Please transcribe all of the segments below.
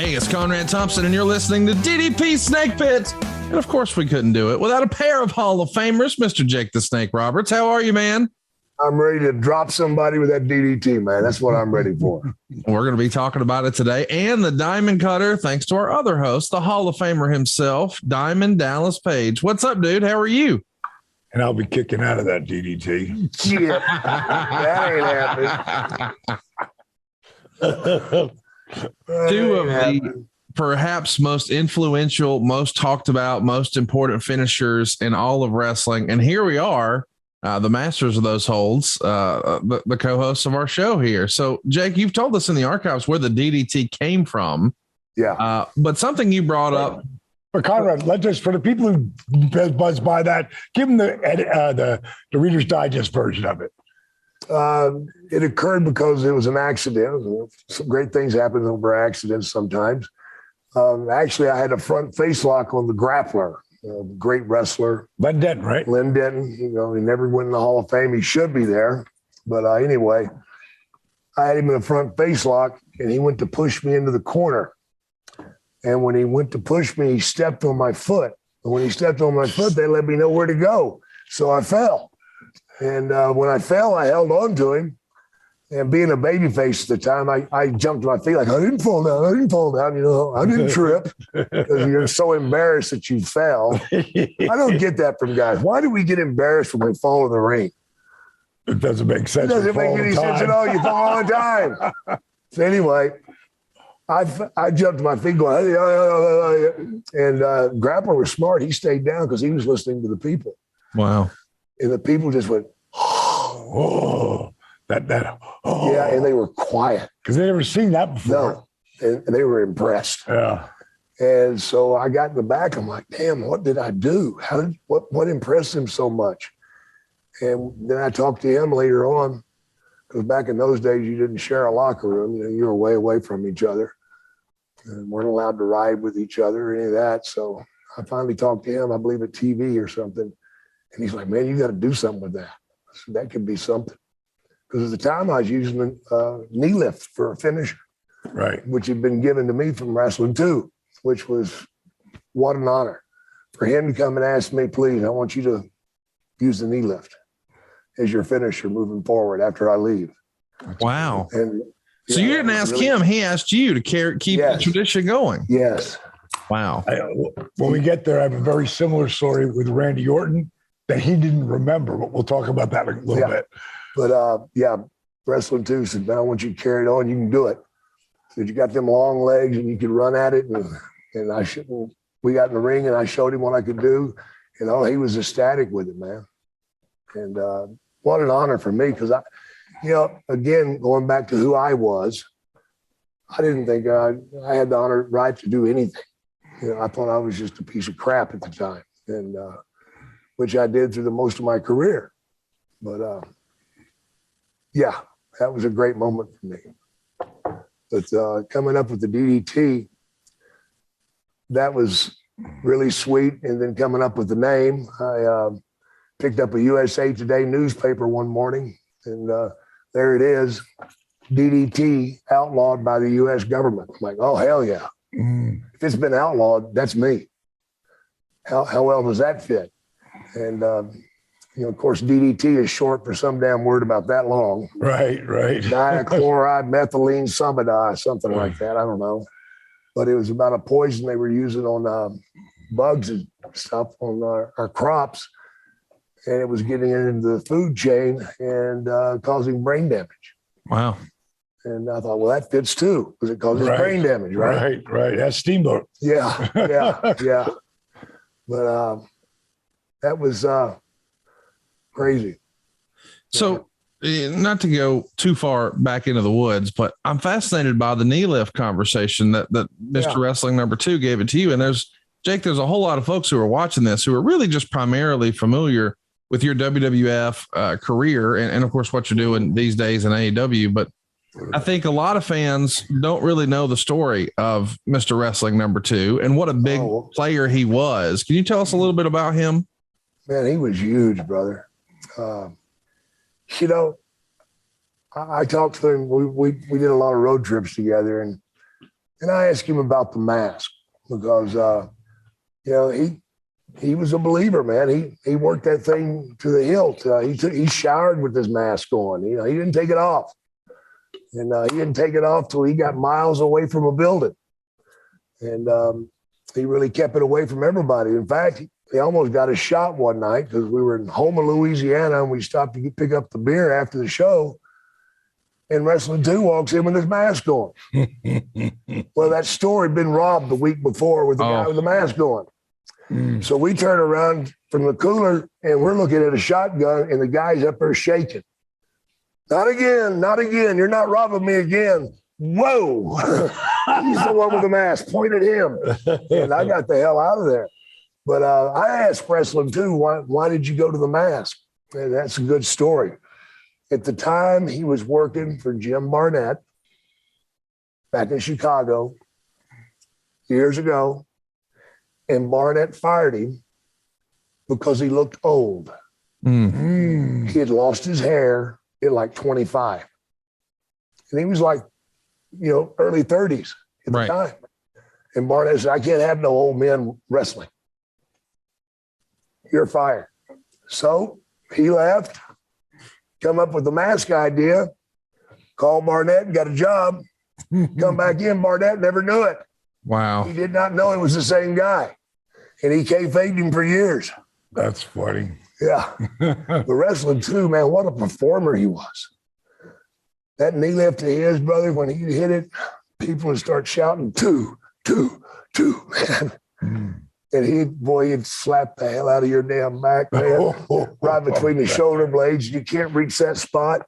Hey, it's Conrad Thompson, and you're listening to DDP Snake Pit. And of course, we couldn't do it without a pair of Hall of Famers, Mr. Jake the Snake Roberts. How are you, man? I'm ready to drop somebody with that DDT, man. That's what I'm ready for. We're going to be talking about it today, and the Diamond Cutter, thanks to our other host, the Hall of Famer himself, Diamond Dallas Page. What's up, dude? How are you? And I'll be kicking out of that DDT. Shit. That ain't happening. Two of the perhaps most influential, most talked about, most important finishers in all of wrestling. And here we are, the masters of those holds, the co-hosts of our show here. So, Jake, you've told us in the archives where the DDT came from. Yeah. But something you brought up. But Conrad, let's just, for the people who buzz by that, give them the Reader's Digest version of it. It occurred because it was an accident. Some great things happen over accidents sometimes. Actually, I had a front face lock on the grappler, great wrestler. Len Denton, right? Len Denton, he never went in the Hall of Fame. He should be there. But anyway, I had him in a front face lock, and he went to push me into the corner. And when he went to push me, he stepped on my foot. And when he stepped on my foot, they let me know where to go. So I fell. And when I fell, I held on to him. And being a baby face at the time, I jumped to my feet like, I didn't fall down. I didn't trip. Because you're so embarrassed that you fell. I don't get that from guys. Why do we get embarrassed when we fall in the ring? It doesn't make sense. It doesn't make any sense at all. You fall all the time. So anyway, I jumped to my feet going, and Grappler was smart. He stayed down because he was listening to the people. Wow. And the people just went, oh, oh. Yeah, and they were quiet. Because they never seen that before. No, and they were impressed. Yeah. And so I got in the back. I'm like, damn, what did I do? What impressed him so much? And then I talked to him later on, because back in those days, you didn't share a locker room. You were way away from each other and weren't allowed to ride with each other or any of that. So I finally talked to him, I believe at TV or something. And he's like, man, you got to do something with that. So that could be something. Because at the time I was using a knee lift for a finisher, right? Which had been given to me from wrestling too, which was what an honor for him to come and ask me, please, I want you to use the knee lift as your finisher moving forward after I leave. Wow. And so you didn't ask him, he asked you to keep the tradition going. Yes. Wow. When we get there, I have a very similar story with Randy Orton that he didn't remember, but we'll talk about that in a little bit. But wrestling too said, man, I want you to carry it on. You can do it. So you got them long legs and you could run at it. And we got in the ring and I showed him what I could do. He was ecstatic with it, man. And what an honor for me, because again, going back to who I was, I didn't think I had the honor right to do anything. I thought I was just a piece of crap at the time, and which I did through the most of my career. But that was a great moment for me. But coming up with the DDT, that was really sweet. And then coming up with the name, I picked up a USA Today newspaper one morning, and there it is, DDT outlawed by the U.S. government. I'm like, oh, hell yeah. If it's been outlawed, that's me. How well does that fit? And, of course, DDT is short for some damn word about that long. Right. Dichloride, methylene, subidide, something like that. I don't know. But it was about a poison they were using on bugs and stuff on our crops. And it was getting into the food chain and causing brain damage. Wow. And I thought, well, that fits too, because it causes brain damage, right? Right. That's Steamboat. Yeah. But that was crazy. So not to go too far back into the woods, but I'm fascinated by the knee lift conversation that Mr. Wrestling number 2 gave it to you. And there's a whole lot of folks who are watching this who are really just primarily familiar with your WWF career and of course what you're doing these days in AEW. But I think a lot of fans don't really know the story of Mr. Wrestling number 2 and what a big player he was. Can you tell us a little bit about him? Man, he was huge, brother. I talked to him. We did a lot of road trips together, and And I asked him about the mask because, you know, he was a believer, man. He worked that thing to the hilt. He showered with his mask on. You know, he didn't take it off. And he didn't take it off till he got miles away from a building. And he really kept it away from everybody. In fact, he almost got a shot one night because we were in Houma, Louisiana, and we stopped to pick up the beer after the show. And Wrestling 2 walks in with his mask on. Well, that store had been robbed the week before with the guy with the mask on. So we turn around from the cooler and we're looking at a shotgun and the guy's up there shaking. Not again, not again. You're not robbing me again. Whoa. He's the one with the mask. Point at him. And I got the hell out of there. But I asked Wrestling 2, why did you go to the mask? And that's a good story. At the time, he was working for Jim Barnett back in Chicago years ago. And Barnett fired him because he looked old. He had lost his hair at like 25. And he was like, you know, early 30s at the time. And Barnett said, I can't have no old men wrestling. You're fired. So he left, come up with the mask idea, called Barnett and got a job. Come back in, Barnett never knew it. Wow. He did not know it was the same guy. And he kayfabed him for years. That's funny. Yeah. The Wrestling 2, man, what a performer he was. That knee lift of his, brother, when he hit it, people would start shouting, 2, 2, 2, man. And he'd slap the hell out of your damn back, man, right between the shoulder blades. You can't reach that spot.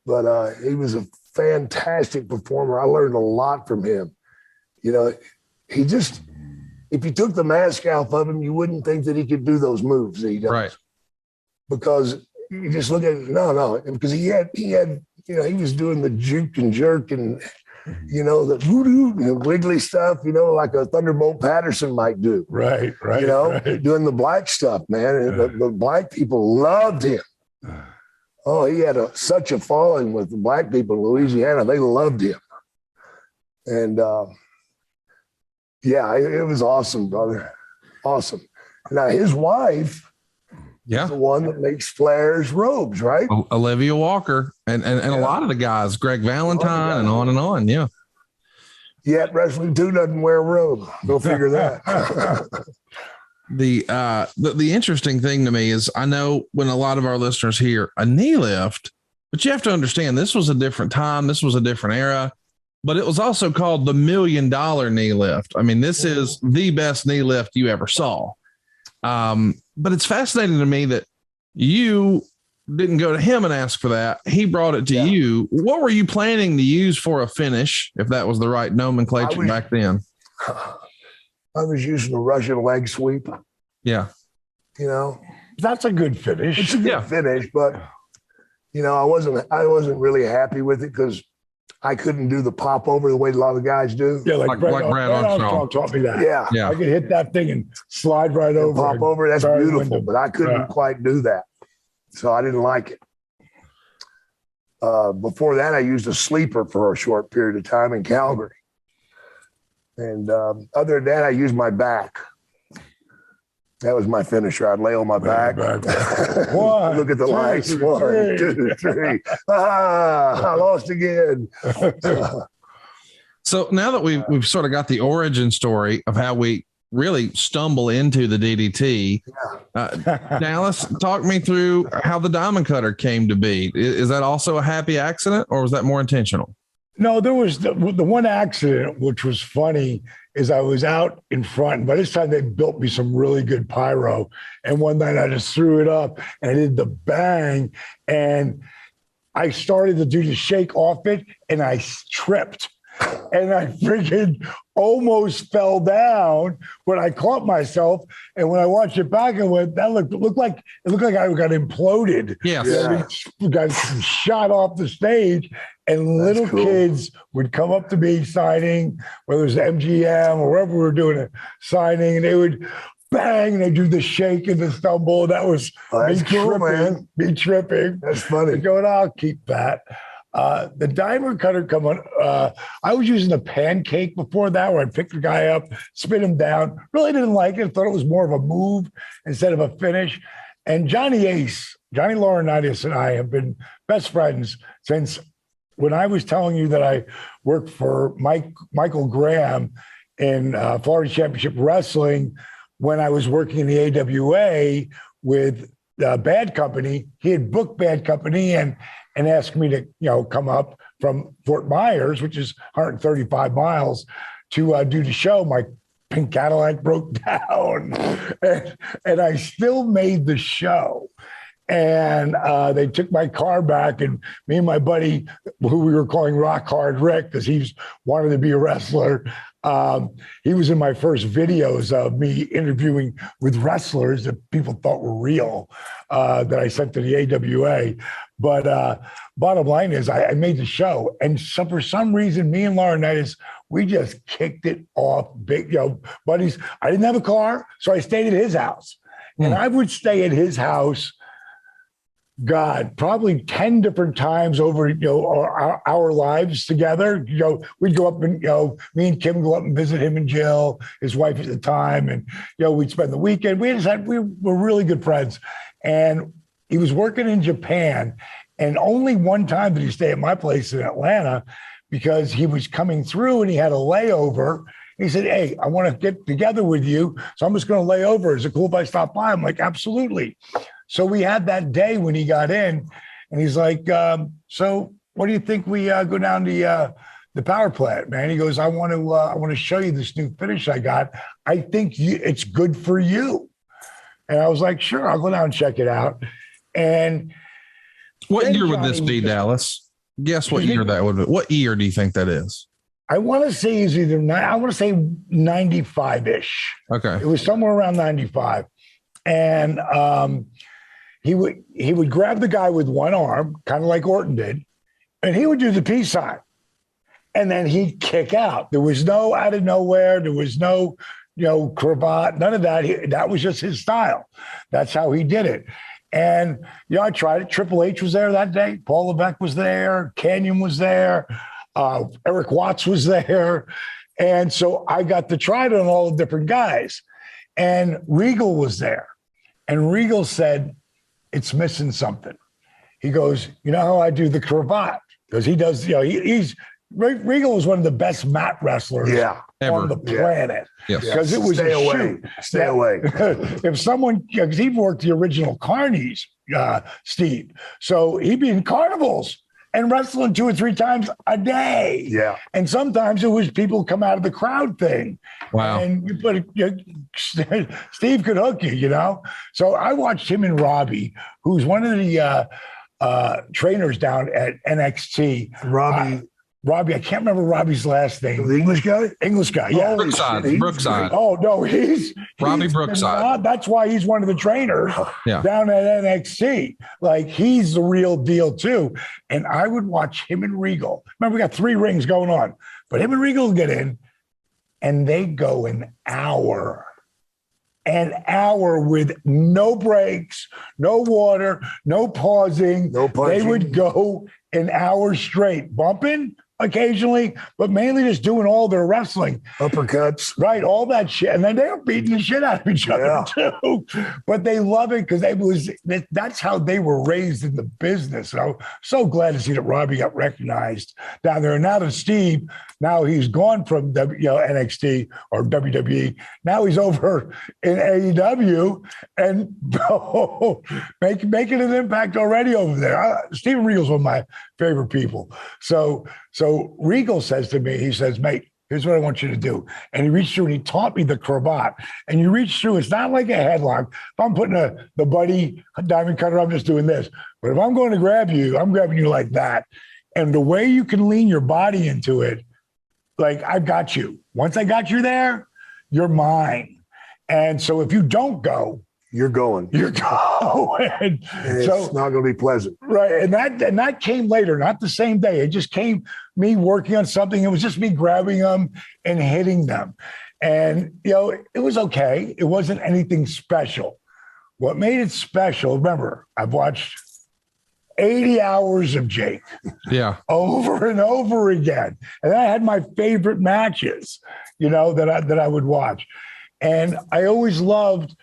But he was a fantastic performer. I learned a lot from him. You know, he just, if you took the mask off of him, you wouldn't think that he could do those moves that he does. Right. Because you just look at it, no, because he had, you know, he was doing the juke and jerk and, you know, the voodoo and wiggly stuff, you know, like a Thunderbolt Patterson might do. Right. You know, doing the black stuff, man. And the black people loved him. Oh, he had such a following with the black people in Louisiana. They loved him. And, yeah, it was awesome, brother. Awesome. Now, his wife is the one that makes Flair's robes, right? Olivia Walker and a lot of the guys, Greg Valentine and on. Yeah. Yet Wrestling 2 doesn't wear a robe. Go figure that. The interesting thing to me is I know when a lot of our listeners hear a knee lift, but you have to understand this was a different time. This was a different era. But it was also called the $1 million knee lift. I mean, this is the best knee lift you ever saw. But it's fascinating to me that you didn't go to him and ask for that. He brought it to you. What were you planning to use for a finish, if that was the right nomenclature back then? I was using a Russian leg sweep. Yeah. You know, that's a good finish. It's a good finish, but you know, I wasn't really happy with it because I couldn't do the pop over the way a lot of the guys do. Yeah, like Brad Armstrong taught me that. Yeah. I could hit that thing and slide right over. Pop over, that's beautiful, but I couldn't quite do that. So I didn't like it. Before that, I used a sleeper for a short period of time in Calgary. And other than that, I used my back. That was my finisher. I'd lay on my back. One, look at the lights. 1, 2, 3. I lost again. So now that we've sort of got the origin story of how we really stumble into the DDT, Dallas, talk me through how the Diamond Cutter came to be. Is that also a happy accident, or was that more intentional? No, there was the one accident, which was funny, is I was out in front. And by this time, they built me some really good pyro. And one night I just threw it up and I did the bang. And I started to do the shake off it and I tripped. And I freaking almost fell down when I caught myself. And when I watched it back, I went, that looked like I got imploded. Yes. Yeah. Got shot off the stage. And little kids would come up to me signing, whether it was MGM or wherever we were doing a signing, and they would bang, and they do the shake and the stumble. That was me tripping. Me tripping. That's funny. Going, I'll keep that. The diamond cutter come on. I was using a pancake before that, where I picked the guy up, spin him down. Really didn't like it. Thought it was more of a move instead of a finish. And Johnny Laurinaitis and I have been best friends since when I was telling you that I worked for Michael Graham in Florida Championship Wrestling when I was working in the AWA with Bad Company. He had booked Bad Company and asked me to, come up from Fort Myers, which is 135 miles, to do the show. My pink Cadillac broke down, and I still made the show. And they took my car back, and me and my buddy, who we were calling Rock Hard Rick, because he wanted to be a wrestler, he was in my first videos of me interviewing with wrestlers that people thought were real, that I sent to the AWA. But bottom line is, I made the show, and for some reason, me and Laurinaitis, we just kicked it off big, buddies. I didn't have a car, so I stayed at his house, and I would stay at his house. God, probably 10 different times over, our lives together. We'd go up and, me and Kim go up and visit him and Jill, his wife at the time. And, we'd spend the weekend. We were really good friends. And he was working in Japan. And only one time did he stay at my place in Atlanta because he was coming through and he had a layover. He said, "Hey, I want to get together with you. So I'm just going to lay over. Is it cool if I stop by?" I'm like, "Absolutely." So we had that day when he got in, and he's like, "So what do you think we go down the power plant, man?" He goes, I want to show you this new finish I got. I think it's good for you." And I was like, "Sure, I'll go down and check it out." And what year would this be, Dallas? Guess what year that would be. What year do you think that is? I want to say it's either 95-ish. Okay. It was somewhere around 95. And he would grab the guy with one arm, kind of like Orton did, and he would do the peace sign. And then he'd kick out. There was no out of nowhere. There was no, cravat, none of that. That was just his style. That's how he did it. And, I tried it. Triple H was there that day. Paul Levesque was there. Canyon was there. Eric Watts was there. And so I got to try it on all the different guys. And Regal was there. And Regal said, "It's missing something." He goes, "You know how I do the cravat?" Because he does, Regal was one of the best mat wrestlers on the planet. Yes. Because it was Stay away. If someone, because he worked the original Carnies, Steve. So he'd be in carnivals and wrestling 2 or 3 times a day. Yeah. And sometimes it was people come out of the crowd thing. Wow. And Steve could hook you, So I watched him and Robbie, who's one of the trainers down at NXT. Robbie, I can't remember Robbie's last name. The English guy? English guy, yeah. Brookside. Oh, no, he's Robbie Brookside. That's why he's one of the trainers down at NXT. Like, he's the real deal, too. And I would watch him and Regal. Remember, we got 3 rings going on. But him and Regal get in, and they go an hour with no breaks, no water, no pausing. No punching. They would go an hour straight, bumping occasionally, but mainly just doing all their wrestling. Uppercuts. Right, all that shit. And then they were beating the shit out of each other too. But they love it because that's how they were raised in the business. And I'm so glad to see that Robbie got recognized down there. And now that Steve, now he's gone from NXT or WWE. Now he's over in AEW and making an impact already over there. Steven Regal's one of my favorite people. So Regal says to me, he says, "Mate, here's what I want you to do." And he reached through and he taught me the cravat. And you reach through, it's not like a headlock. If I'm putting the buddy diamond cutter, I'm just doing this. But if I'm going to grab you, I'm grabbing you like that. And the way you can lean your body into it, like, I've got you. Once I got you there, you're mine. And so if you don't go, you're going. And it's not going to be pleasant. Right. And that came later, not the same day. It just came me working on something. It was just me grabbing them and hitting them. And, it was okay. It wasn't anything special. What made it special, remember, I've watched 80 hours of Jake. Yeah. Over and over again. And I had my favorite matches, that I would watch. And I always loved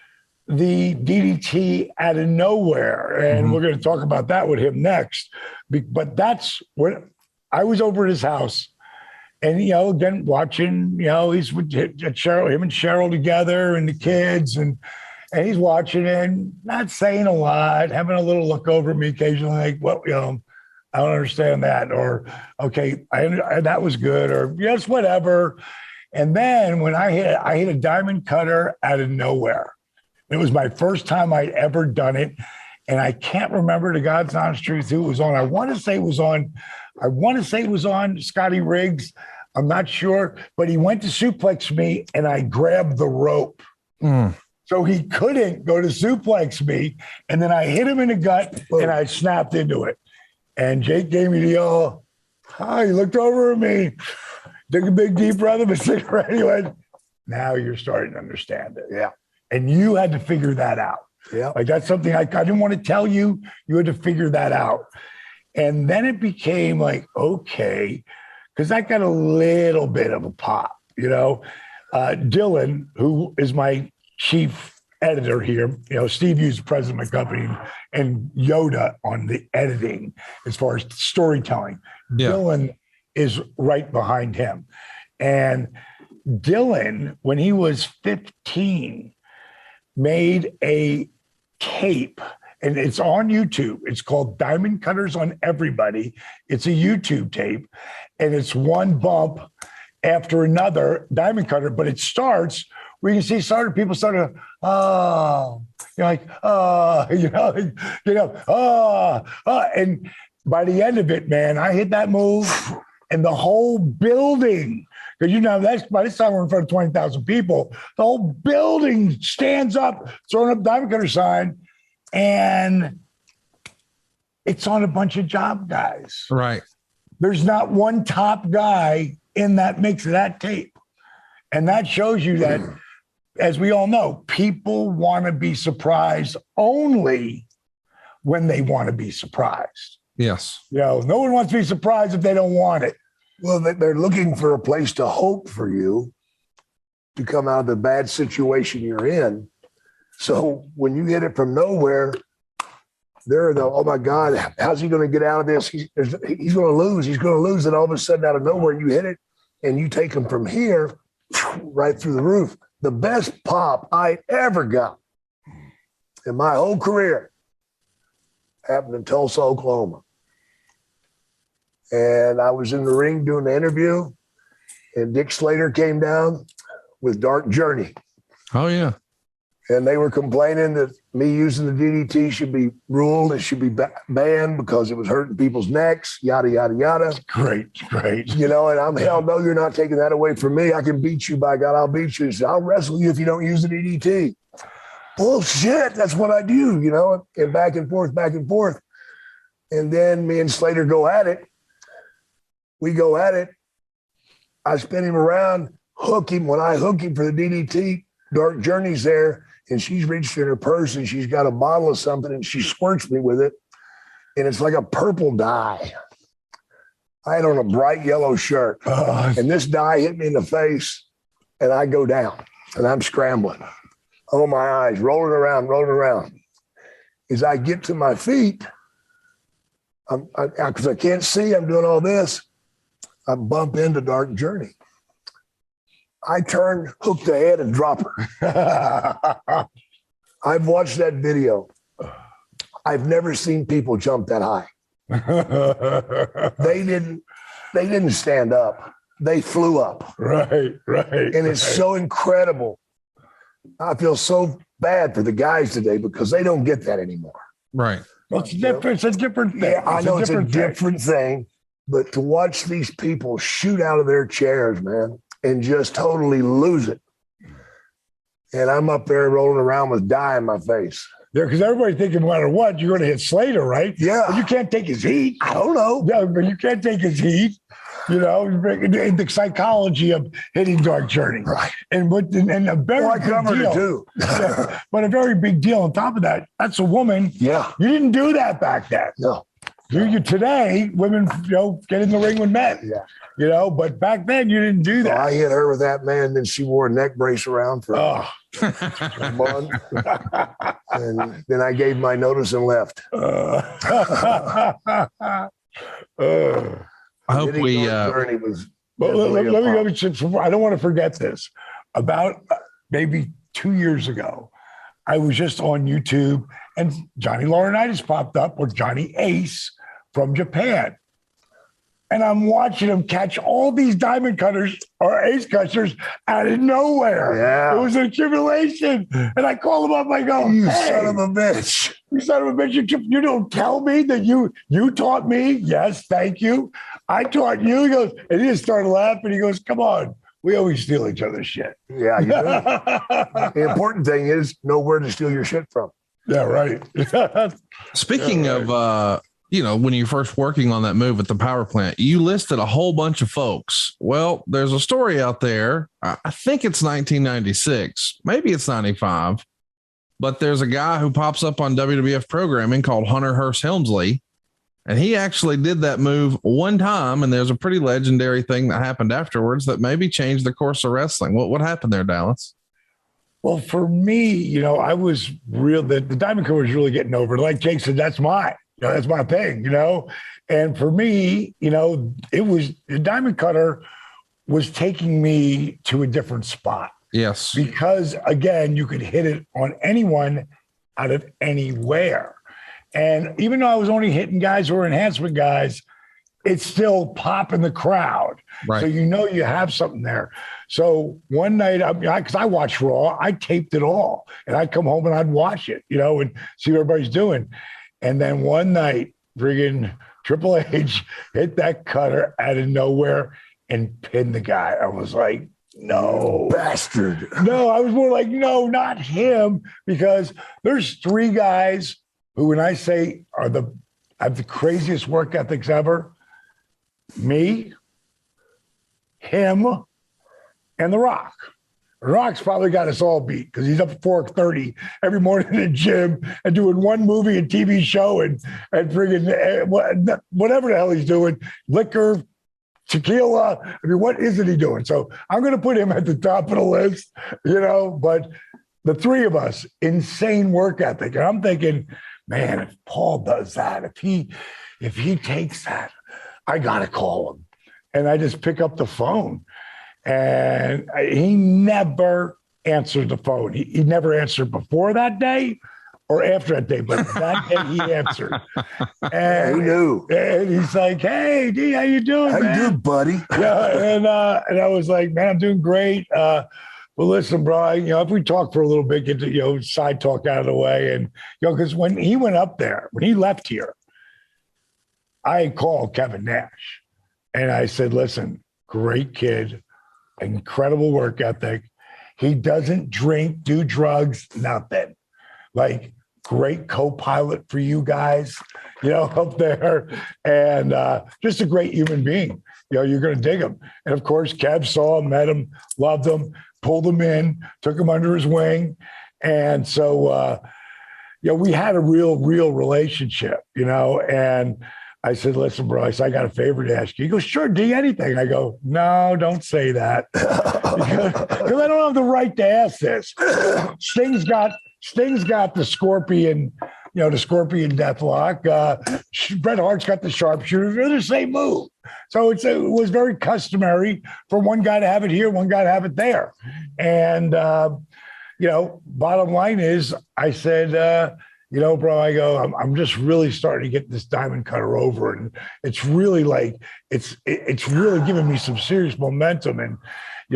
the DDT out of nowhere. And we're going to talk about that with him next. But that's what I was over at his house. And, again, watching, he's with Cheryl, him and Cheryl together and the kids. And he's watching and not saying a lot, having a little look over at me occasionally, like, well, I don't understand that. Or, okay, that was good. Or, yes, whatever. And then when I hit a diamond cutter out of nowhere. It was my first time I'd ever done it. And I can't remember, to God's honest truth, who it was on. I want to say it was on Scotty Riggs. I'm not sure. But he went to suplex me and I grabbed the rope. So he couldn't go to suplex me. And then I hit him in the gut and I snapped into it. And Jake gave me the old, he looked over at me, took a big deep breath of a cigarette. He went, now you're starting to understand it. Yeah. And you had to figure that out. Yeah. Like that's something I didn't want to tell you. You had to figure that out. And then it became like, okay, because I got a little bit of a pop, Dylan, who is my chief editor here, Steve Hughes, the president of my company, and Yoda on the editing as far as storytelling. Yeah. Dylan is right behind him. And Dylan, when he was 15, made a tape, and it's on YouTube. It's called Diamond Cutters on Everybody. It's a YouTube tape, and it's one bump after another diamond cutter, but it starts where you can see people started, and by the end of it, man, I hit that move, and the whole building, because that's by this time we're in front of 20,000 people, the whole building stands up, throwing up diamond cutter sign, and it's on a bunch of job guys. Right. There's not one top guy in that mix of that tape. And that shows you that, as we all know, people want to be surprised only when they want to be surprised. Yes. No one wants to be surprised if they don't want it. Well, they're looking for a place to hope for you to come out of the bad situation you're in. So when you hit it from nowhere, they're oh my God, how's he going to get out of this? He's going to lose. He's going to lose. And all of a sudden, out of nowhere, you hit it, and you take him from here right through the roof. The best pop I ever got in my whole career happened in Tulsa, Oklahoma. And I was in the ring doing the interview, and Dick Slater came down with Dark Journey. Oh, yeah. And they were complaining that me using the DDT should be ruled. It should be banned because it was hurting people's necks, yada, yada, yada. Great. And I'm, hell no, you're not taking that away from me. I can beat you, by God, I'll beat you. He said, I'll wrestle you if you don't use the DDT. Bullshit, that's what I do, and back and forth. And then me and Slater go at it. We go at it. I spin him around, hook him. When I hook him for the DDT, Dark Journey's there, and she's reached in her purse, and she's got a bottle of something, and she squirts me with it, and it's like a purple dye. I had on a bright yellow shirt, and this dye hit me in the face, and I go down, and I'm scrambling. Oh, my eyes, rolling around. As I get to my feet, because I can't see, I'm doing all this, I bump into Dark Journey. I turn, hook the head, and drop her. I've watched that video. I've never seen people jump that high. They didn't stand up. They flew up. Right. And it's so incredible. I feel so bad for the guys today because they don't get that anymore. Right. Well, it's different. It's a different thing. Yeah, I know it's a different thing, but to watch these people shoot out of their chairs, man, and just totally lose it. And I'm up there rolling around with dye in my face. Yeah, because everybody thinking no matter what, you're going to hit Slater, right? Yeah. But you can't take his heat. I don't know. Yeah, but you can't take his heat. The psychology of hitting Dark Journey. Right. And a very I big covered deal. it too. But a very big deal on top of that. That's a woman. Yeah. You didn't do that back then. No. You today, women, get in the ring with men. Yeah. But back then you didn't do that. Well, I hit her with that, man. Then she wore a neck brace around for a month. And then I gave my notice and left. I hope we. Journey was. But let me. I don't want to forget this. About maybe 2 years ago, I was just on YouTube, and Johnny Laurinaitis popped up, or Johnny Ace from Japan. And I'm watching him catch all these diamond cutters or ace cutters out of nowhere. Yeah. It was an accumulation. And I call him up. I go, You hey, son of a bitch. you son of a bitch. You don't tell me that you taught me. Yes, thank you. I taught you. He goes, and he just started laughing. He goes, come on. We always steal each other's shit. Yeah, you do. The important thing is know where to steal your shit from. Yeah, right. Speaking of, when you're first working on that move at the power plant, you listed a whole bunch of folks. Well, there's a story out there. I think it's 1996. Maybe it's 95. But there's a guy who pops up on WWF programming called Hunter Hearst Helmsley. And he actually did that move one time. And there's a pretty legendary thing that happened afterwards that maybe changed the course of wrestling. What happened there, Dallas? Well, for me, I was the Diamond Cutter was really getting over. Like Jake said, that's mine. That's my thing, And for me, it was the Diamond Cutter was taking me to a different spot. Yes. Because again, you could hit it on anyone out of anywhere. And even though I was only hitting guys who were enhancement guys, it's still popping the crowd. Right. So you have something there. So one night, because I watched Raw, I taped it all. And I'd come home and I'd watch it, and see what everybody's doing. And then one night, friggin' Triple H hit that cutter out of nowhere and pinned the guy. I was like, no. Bastard. No, I was more like, no, not him. Because there's 3 guys who, when I say have the craziest work ethics ever, me, him, and The Rock. Rock's probably got us all beat because he's up at 4:30 every morning in the gym and doing one movie and TV show and friggin' whatever the hell he's doing, liquor, tequila. I mean, what isn't he doing? So I'm going to put him at the top of the list, but the 3 of us, insane work ethic. And I'm thinking, man, if Paul does that, if he takes that, I got to call him. And I just pick up the phone. And he never answered the phone. He never answered before that day or after that day, but that day he answered. And he knew. And he's like, hey, D, how you doing, man? How you doing, buddy? Yeah, and I was like, man, I'm doing great. Well, listen, bro, if we talk for a little bit, get the side talk out of the way. And, because when he went up there, when he left here, I called Kevin Nash. And I said, listen, great kid. Incredible work ethic. He doesn't drink, do drugs, nothing. Like, great co-pilot for you guys, up there. And just a great human being. You're going to dig him. And of course, Kev saw him, met him, loved him, pulled him in, took him under his wing. And so, we had a real relationship, and I said, listen, bro, I got a favor to ask you. He goes, sure, D, anything. I go, no, don't say that. Because I don't have the right to ask this. Sting's got the Scorpion, the Scorpion Deathlock. Bret Hart's got the Sharpshooter. They're the same move. So it was very customary for one guy to have it here, one guy to have it there. And, bottom line is, I said, bro, I go, I'm just really starting to get this Diamond Cutter over. And it's really it's really giving me some serious momentum. And,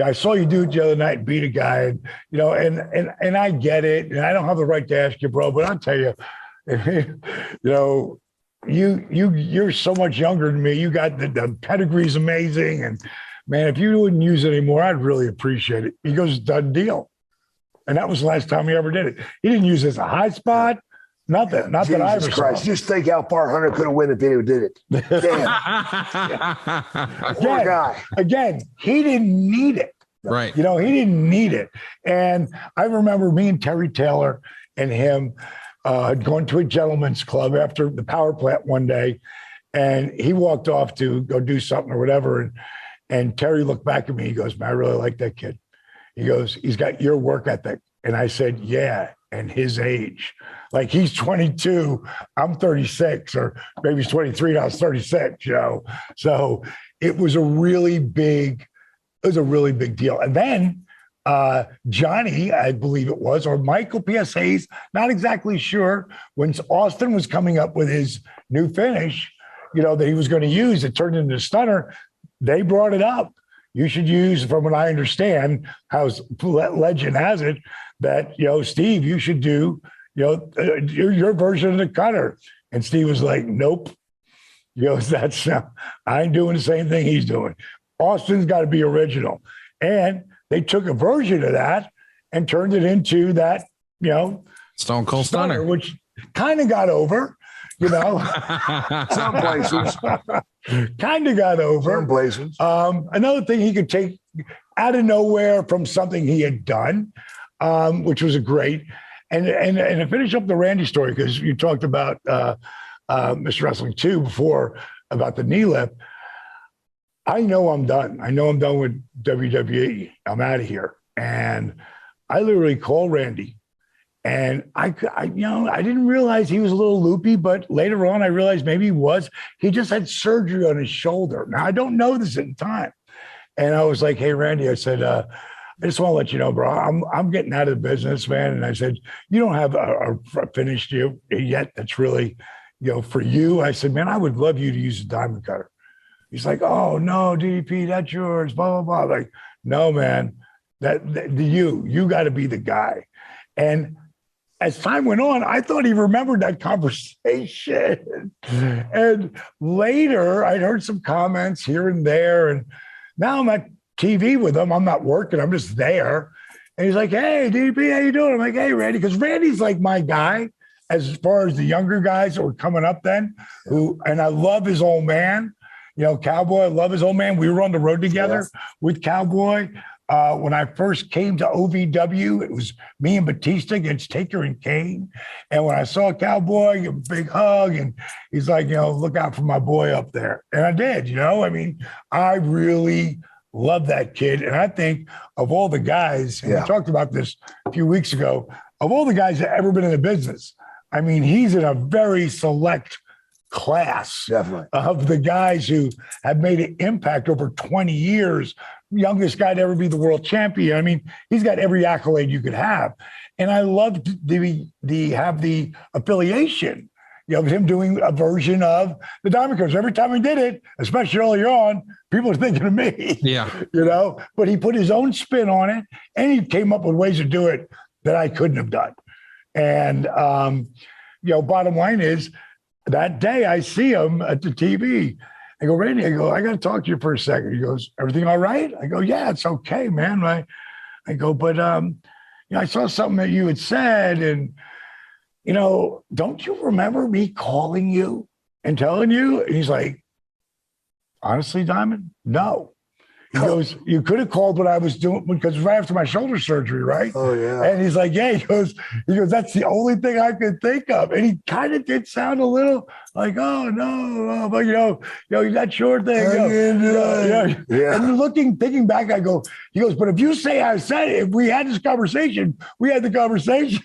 I saw you do it the other night, beat a guy, and, and I get it. And I don't have the right to ask you, bro, but I'll tell you, you're so much younger than me. You got the pedigree's amazing. And man, if you wouldn't use it anymore, I'd really appreciate it. He goes, done deal. And that was the last time he ever did it. He didn't use it as a high spot. Nothing. Not Jesus that I ever Christ. saw. Just think how far Hunter could have went if he did it. Damn. Poor guy. Again, he didn't need it. Right. He didn't need it. And I remember me and Terry Taylor and him, had gone to a gentleman's club after the power plant one day, and he walked off to go do something or whatever. And Terry looked back at me. He goes, "Man, I really like that kid." He goes, "He's got your work ethic." And I said, "Yeah, and his age. Like, he's 22, I'm 36, or maybe he's 23, and I was 36, you know?" So it was a really big deal. And then Johnny, I believe it was, or Michael P.S. Hayes, not exactly sure, when Austin was coming up with his new finish, you know, that he was going to use, it turned into a stunner. They brought it up. You should use, from what I understand, how legend has it, that, you know, Steve, you should do, you know, your version of the cutter. And Steve was like, "Nope." He goes, I ain't doing the same thing he's doing. Austin's got to be original. And they took a version of that and turned it into that, you know, Stone Cold Stunner, which kind of got over, you know. Some places. Kind of got over. Some places. Another thing he could take out of nowhere from something he had done, which was a great. And to finish up the Randy story, because you talked about Mr. Wrestling 2 before, about the knee lift. I know I'm done. I know I'm done with WWE. I'm out of here. And I literally called Randy, and I didn't realize he was a little loopy, but later on I realized maybe he was. He just had surgery on his shoulder. Now, I don't know this at the time. And I was like, "Hey, Randy," I said, "I just want to let you know, bro, I'm getting out of the business, man." And I said, "You don't have a finish yet that's really, you know, for you." I said, "Man, I would love you to use a diamond cutter." He's like, "Oh no, DDP, that's yours, blah, blah, blah." Like, "No, man, you got to be the guy." And as time went on, I thought he remembered that conversation. And later I'd heard some comments here and there. And now I'm at TV with him. I'm not working. I'm just there. And he's like, "Hey, DDP, how you doing?" I'm like, "Hey, Randy," because Randy's like my guy as far as the younger guys that were coming up then, and I love his old man. You know, Cowboy, I love his old man. We were on the road together with Cowboy. When I first came to OVW, it was me and Batista against Taker and Kane. And when I saw Cowboy, a big hug, and he's like, you know, "Look out for my boy up there." And I did, you know. I mean, I really love that kid. And I think of all the guys, and we talked about this a few weeks ago, of all the guys that ever been in the business, I mean, he's in a very select class. Definitely. Of the guys who have made an impact over 20 years. Youngest guy to ever be the world champion. I mean, he's got every accolade you could have. And I loved the affiliation, you know, of him doing a version of the Diamond Cutters. Every time he did it, especially early on, people were thinking of me. Yeah. You know, but he put his own spin on it, and he came up with ways to do it that I couldn't have done. And, you know, bottom line is, that day I see him at the TV. I go, "Randy," I go, "I got to talk to you for a second." He goes, "Everything all right?" I go, "Yeah, it's okay, man." I go, "But, you know, I saw something that you had said, and, you know, don't you remember me calling you and telling you?" And he's like, "Honestly, Diamond, no." He goes, "You could have called what I was doing," because right after my shoulder surgery, right? Oh, yeah. And he's like, "Yeah," he goes, "That's the only thing I could think of." And he kind of did sound a little like, "Oh no, but you know, that's your thing." And thinking back, I go, he goes, "But if you say I said it, if we had this conversation, we had the conversation."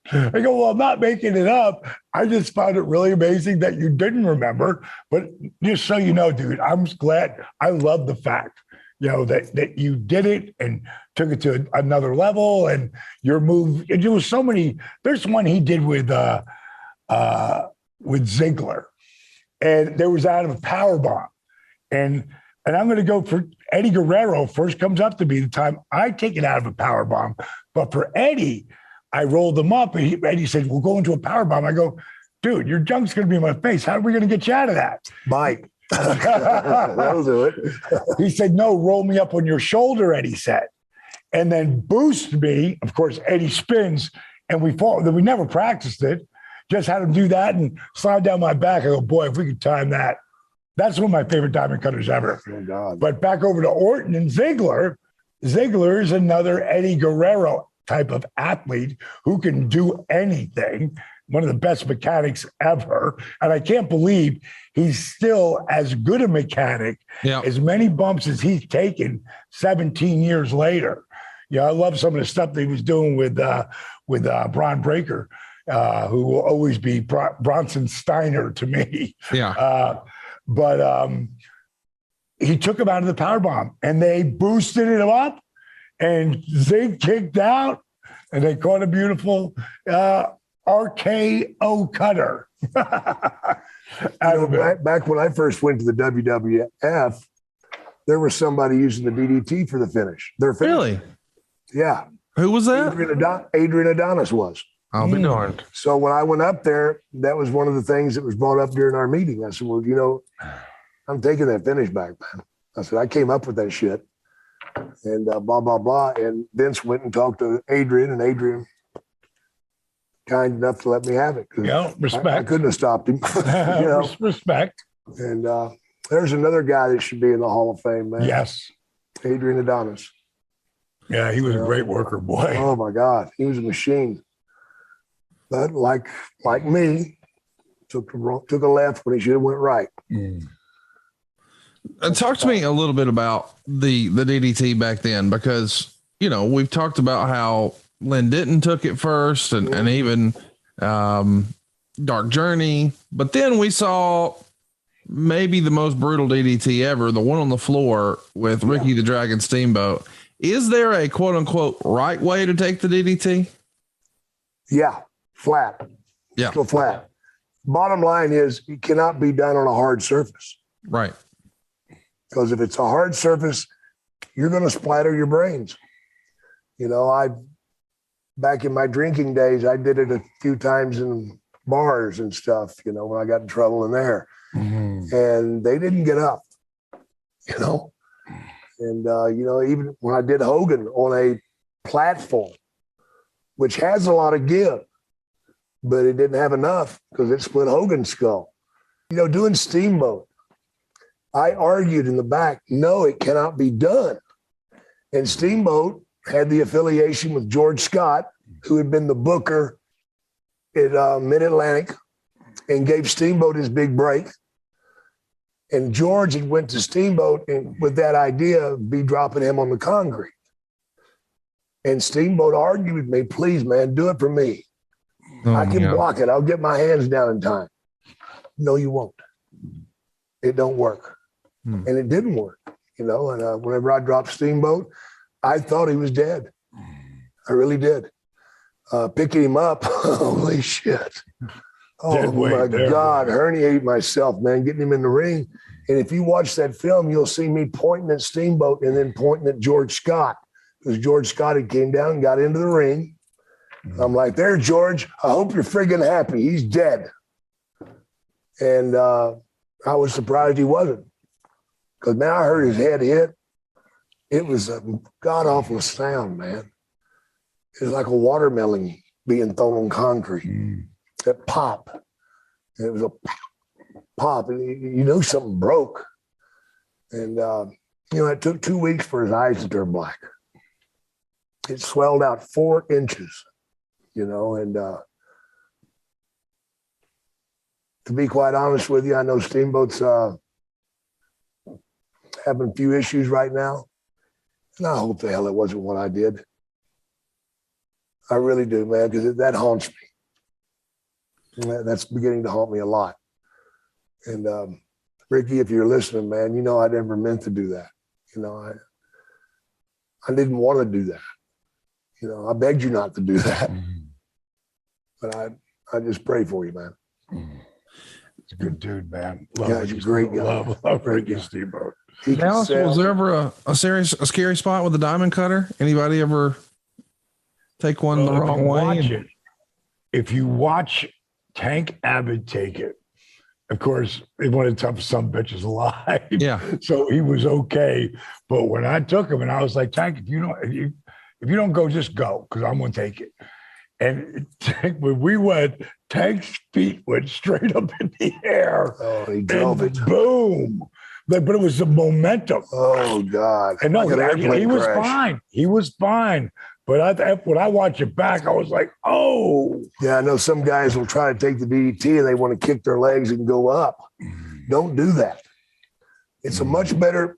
I go, "Well, I'm not making it up. I just found it really amazing that you didn't remember. But just so you know, dude, I'm glad. I love the fact, you know, that you did it and took it to another level, and your move." And there was so many. There's one he did with Ziggler, and there was out of a power bomb, and I'm going to go for Eddie Guerrero. First comes up to me the time I take it out of a power bomb, but for Eddie, I rolled him up, and Eddie said, "We'll go into a power bomb." I go, "Dude, your junk's going to be in my face. How are we going to get you out of that?" Mike. That'll do it. He said, "No, roll me up on your shoulder," Eddie said, "and then boost me." Of course, Eddie spins, and we fall. We never practiced it. Just had him do that and slide down my back. I go, "Boy, if we could time that." That's one of my favorite diamond cutters ever. Oh, God. But back over to Orton and Ziggler. Ziggler is another Eddie Guerrero type of athlete who can do anything. one of the best mechanics ever. And I can't believe he's still as good a mechanic, as many bumps as he's taken 17 years later. I love some of the stuff that he was doing with Bron Breakker, who will always be Bronson Steiner to me. But he took him out of the powerbomb, and they boosted it up, and Zig kicked out, and they caught a beautiful RKO cutter. Back when I first went to the WWF, there was somebody using the DDT for the finish. Really? Yeah. Who was that? Adrian Adonis was. I'll be darned. So when I went up there, that was one of the things that was brought up during our meeting. I said, well, I'm taking that finish back, man. I said, I came up with that shit. And blah, blah, blah. And Vince went and talked to Adrian, and Adrian kind enough to let me have it. Respect. I couldn't have stopped him. Respect. And there's another guy that should be in the Hall of Fame, man. Yes. Adrian Adonis. Yeah, he was a great worker, boy. Oh, my God. He was a machine. But like me, took a left when he should have went right. Talk to me a little bit about the DDT back then, because, we've talked about how Lynn Denton took it first and even Dark Journey. But then we saw maybe the most brutal DDT ever, the one on the floor with Ricky the Dragon Steamboat. Is there a quote unquote right way to take the DDT? Yeah, flat. Yeah. Still flat. Bottom line is it cannot be done on a hard surface. Right. Because if it's a hard surface, you're going to splatter your brains. Back in my drinking days, I did it a few times in bars and stuff, when I got in trouble in there. And they didn't get up, And, even when I did Hogan on a platform, which has a lot of give, but it didn't have enough because it split Hogan's skull. Doing Steamboat, I argued in the back, no, it cannot be done. And Steamboat had the affiliation with George Scott, who had been the booker at Mid-Atlantic and gave Steamboat his big break. And George had went to Steamboat and with that idea of be dropping him on the concrete. And Steamboat argued with me, please, man, do it for me. I can block it. I'll get my hands down in time. No, you won't. It don't work. And it didn't work, and whenever I dropped Steamboat, I thought he was dead. I really did. Picking him up, holy shit. Oh, my God, herniated myself, man, getting him in the ring. And if you watch that film, you'll see me pointing at Steamboat and then pointing at George Scott, because George Scott had came down and got into the ring. I'm like, there, George, I hope you're friggin' happy. He's dead. And I was surprised he wasn't. Because, man, I heard his head hit. It was a god-awful sound, man. It was like a watermelon being thrown on concrete. That pop. And it was a pop. And something broke. And, it took 2 weeks for his eyes to turn black. It swelled out 4 inches, and to be quite honest with you, I know Steamboat's having a few issues right now. And I hope the hell it wasn't what I did. I really do, man, because that haunts me. That's beginning to haunt me a lot. And Ricky, if you're listening, man, I never meant to do that. I didn't want to do that. I begged you not to do that. But I just pray for you, man. He's a good dude, man. He's a great guy. Love Ricky Steamboat. Dallas, was there ever a scary spot with the diamond cutter? Anybody ever take one the wrong way? If you watch Tank Abbott take it, of course, he's one of the toughest son of bitches alive. Yeah. So he was okay. But when I took him and I was like, Tank, if you don't go, just go, because I'm going to take it. And when we went, Tank's feet went straight up in the air. Oh, he drove it. Boom. But it was the momentum. Oh, God. And no, like he was fine. He was fine. But when I watch it back, I was like, oh. Yeah, I know some guys will try to take the DDT and they want to kick their legs and go up. Don't do that. It's a much better.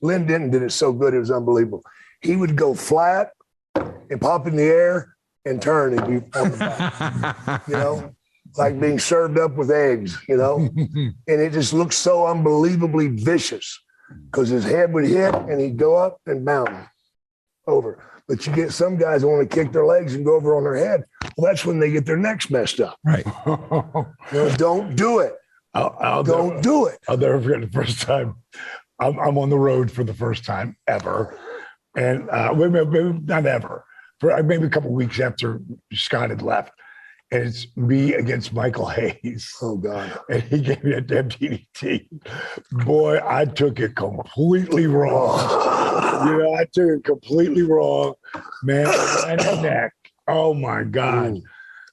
Lynn Denton did it so good, it was unbelievable. He would go flat and pop in the air and turn and be on the back, you know, like being served up with eggs, you know. And it just looked so unbelievably vicious because his head would hit and he'd go up and bound over. But you get some guys who want to kick their legs and go over on their head. Well, that's when they get their necks messed up. Right. You know, don't do it. Don't do it. I'll never forget the first time I'm on the road for the first time ever. And maybe not ever, for maybe a couple of weeks after Scott had left. And it's me against Michael Hayes. Oh, God. And he gave me a damn DDT. Boy, I took it completely wrong. You know, I took it completely wrong. Man, my neck. Oh, my God. Mm.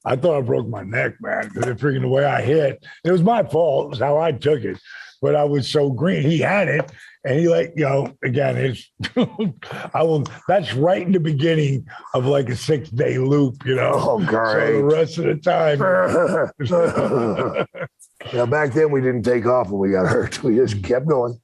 I thought I broke my neck, man. The freaking the way I hit. It was my fault. It was how I took it. But I was so green. He had it. And he again, it's that's right in the beginning of like a 6-day loop, you know. Oh, great. So the rest of the time. Now, back then we didn't take off when we got hurt. We just kept going.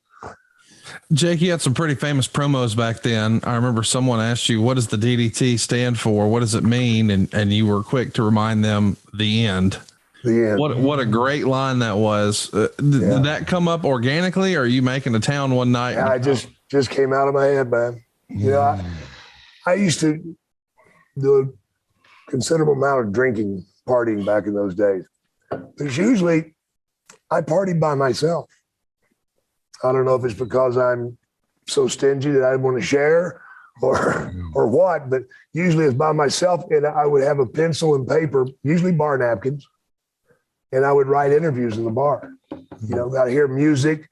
Jake, you had some pretty famous promos back then. I remember someone asked you, what does the DDT stand for? What does it mean? And you were quick to remind them the end. The end. What a great line that was. Did that come up organically, or are you making a town one night? I just came out of my head, man. You know, I used to do a considerable amount of drinking, partying back in those days. But usually I partied by myself. I don't know if it's because I'm so stingy that I want to share or what, but usually it's by myself, and I would have a pencil and paper, usually bar napkins, and I would write interviews in the bar. You know, got to hear music,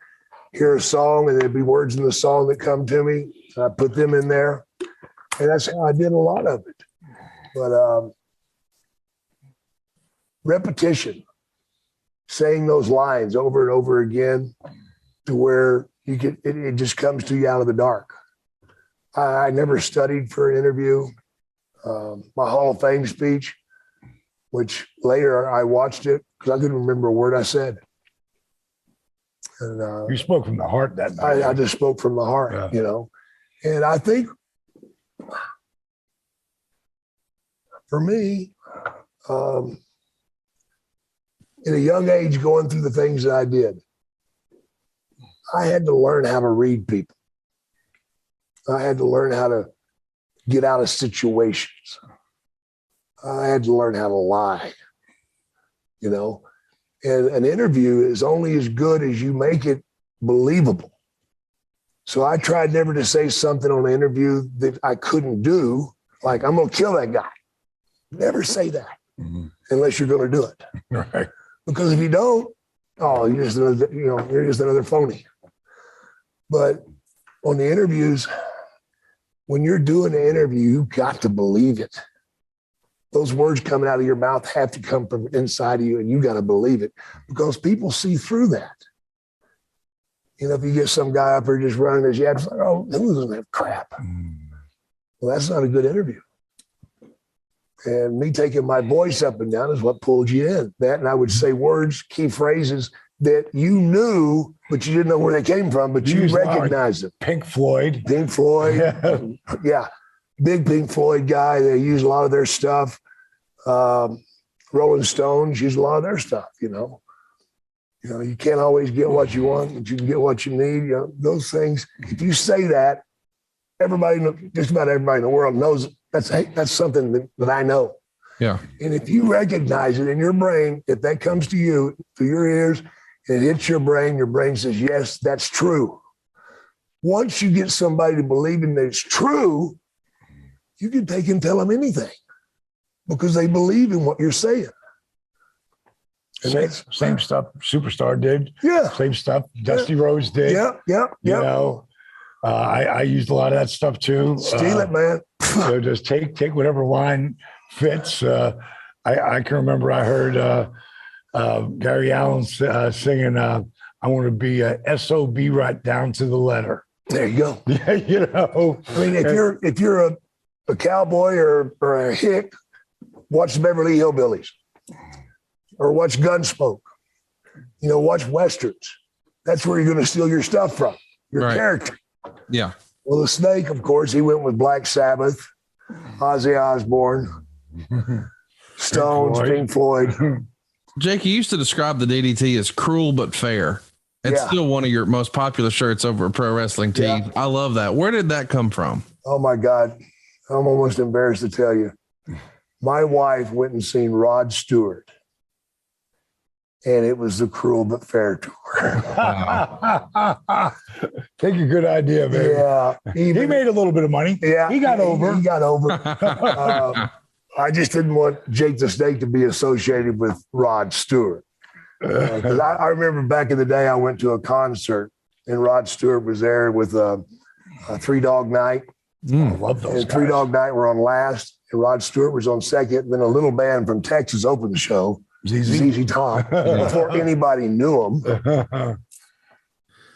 hear a song, and there'd be words in the song that come to me. And I put them in there, and that's how I did a lot of it. But repetition, saying those lines over and over again, to where you get it just comes to you out of the dark. I never studied for an interview. My Hall of Fame speech, which later I watched it because I couldn't remember a word I said. And you spoke from the heart that night. I just spoke from the heart, you know. And I think for me, in a young age, going through the things that I did, I had to learn how to read people. I had to learn how to get out of situations. I had to learn how to lie, you know. And an interview is only as good as you make it believable. So I tried never to say something on an interview that I couldn't do, like, I'm going to kill that guy. Never say that unless you're going to do it. Right. Because if you don't, you're just another phony. But on the interviews, when you're doing an interview, you've got to believe it. Those words coming out of your mouth have to come from inside of you, and you got to believe it because people see through that. You know, if you get some guy up there just running his yap, it's like, oh, who doesn't have crap? Well, that's not a good interview. And me taking my voice up and down is what pulled you in. That, and I would say words, key phrases that you knew, but you didn't know where they came from, but you recognized them. Pink Floyd. Yeah. Big Pink Floyd guy. They use a lot of their stuff. Rolling Stones use a lot of their stuff, you know. You know, you can't always get what you want, but you can get what you need. You know, those things. If you say that, just about everybody in the world knows that's something that I know. Yeah. And if you recognize it in your brain, if that comes to you through your ears, and it hits your brain says, yes, that's true. Once you get somebody to believe in that it's true, you can take and tell them anything because they believe in what you're saying. And same stuff Superstar did. Yeah. Same stuff Dusty Rhodes did. Yeah. You know, I used a lot of that stuff too. Steal it, man. So just take whatever line fits. I can remember I heard Gary Allen singing, I want to be a SOB right down to the letter. There you go. Yeah, you know. I mean, if you're a cowboy or a hick, watch the Beverly Hillbillies or watch Gunsmoke. You know, watch Westerns. That's where you're going to steal your stuff from, your character. Yeah. Well, the Snake, of course, he went with Black Sabbath, Ozzy Osbourne, Stones, Pink Floyd. Jake, you used to describe the DDT as cruel but fair. It's still one of your most popular shirts over at Pro Wrestling Tees. Yeah. I love that. Where did that come from? Oh, my God. I'm almost embarrassed to tell you. My wife went and seen Rod Stewart, and it was the Cruel but Fair tour. Wow. Take a good idea, baby. Yeah. He made a little bit of money. Yeah. He got over. He got over. I just didn't want Jake the Snake to be associated with Rod Stewart. Because I remember back in the day, I went to a concert, and Rod Stewart was there with a Three Dog Night. I love those guys. Three Dog Night were on last, and Rod Stewart was on second. And then a little band from Texas opened the show, ZZ Top, before anybody knew them.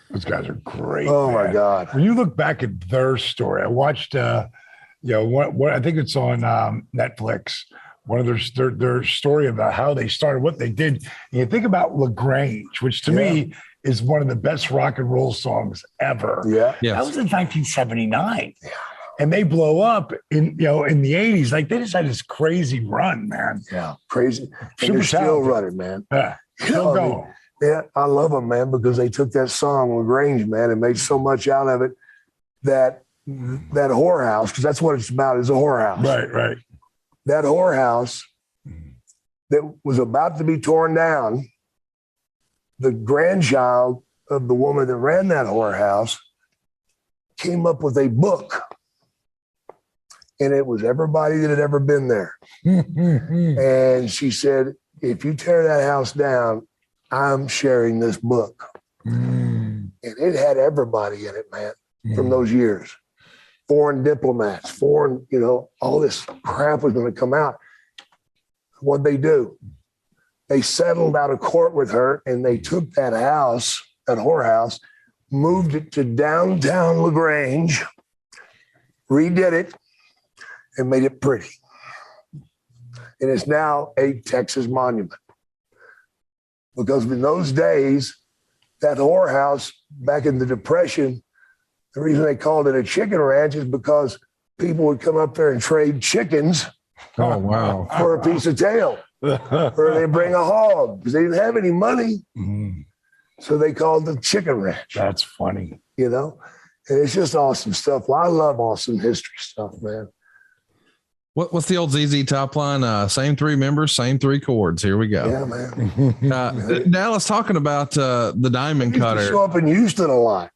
Those guys are great. Oh, man. my God. When you look back at their story, I watched, what I think it's on Netflix, one of their story about how they started, what they did. And you think about LaGrange, which to me is one of the best rock and roll songs ever. Yeah. Yes. That was in 1979. Yeah. And they blow up in the 80s. Like they just had this crazy run, man. Yeah. Crazy. Super they're still running, man. Yeah. Still going. Yeah, I love them, man, because they took that song LaGrange, man, and made so much out of it that whorehouse, because that's what it's about, is a whorehouse. Right. That whorehouse that was about to be torn down, the grandchild of the woman that ran that whorehouse came up with a book. And it was everybody that had ever been there. And she said, if you tear that house down, I'm sharing this book. And it had everybody in it, man, from those years. Foreign diplomats, all this crap was going to come out. What'd they do? They settled out of court with her, and they took that house, that whorehouse, moved it to downtown LaGrange, redid it, and made it pretty. And it's now a Texas monument. Because in those days, that whorehouse back in the Depression, the reason they called it a chicken ranch is because people would come up there and trade chickens for a piece of tail. Or they bring a hog because they didn't have any money. So they called it the chicken ranch. That's funny. And it's just awesome stuff. Well, I love awesome history stuff, man. What's the old ZZ Top line? Same three members, same three chords. Here we go. Yeah, man. Dallas, talking about the Diamond Cutter. Show up in Houston a lot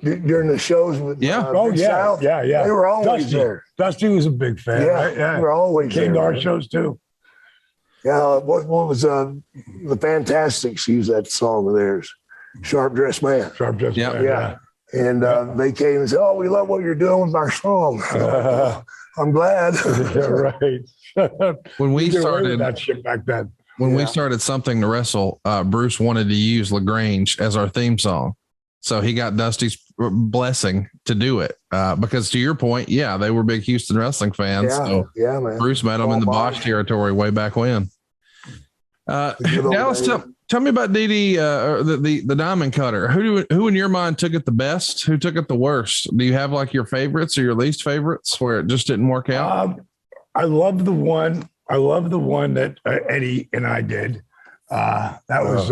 during the shows with Sal. Yeah. They were always there. Dusty was a big fan. Yeah, right? they were always came to our man. shows too. Yeah, what was the Fantastics used that song of theirs, Sharp Dressed Man. Sharp Dressed Man. Yeah. And they came and said, "Oh, we love what you're doing with our song." I'm glad. Right. When we started that shit back then. When we started Something to Wrestle, Bruce wanted to use LaGrange as our theme song. So he got Dusty's blessing to do it. Because to your point, they were big Houston wrestling fans. So man. Bruce met them in the Bosch territory way back when. Dallas, tell me about DD, the Diamond Cutter. Who in your mind took it the best? Who took it the worst? Do you have like your favorites or your least favorites where it just didn't work out? I love the one that Eddie and I did. That was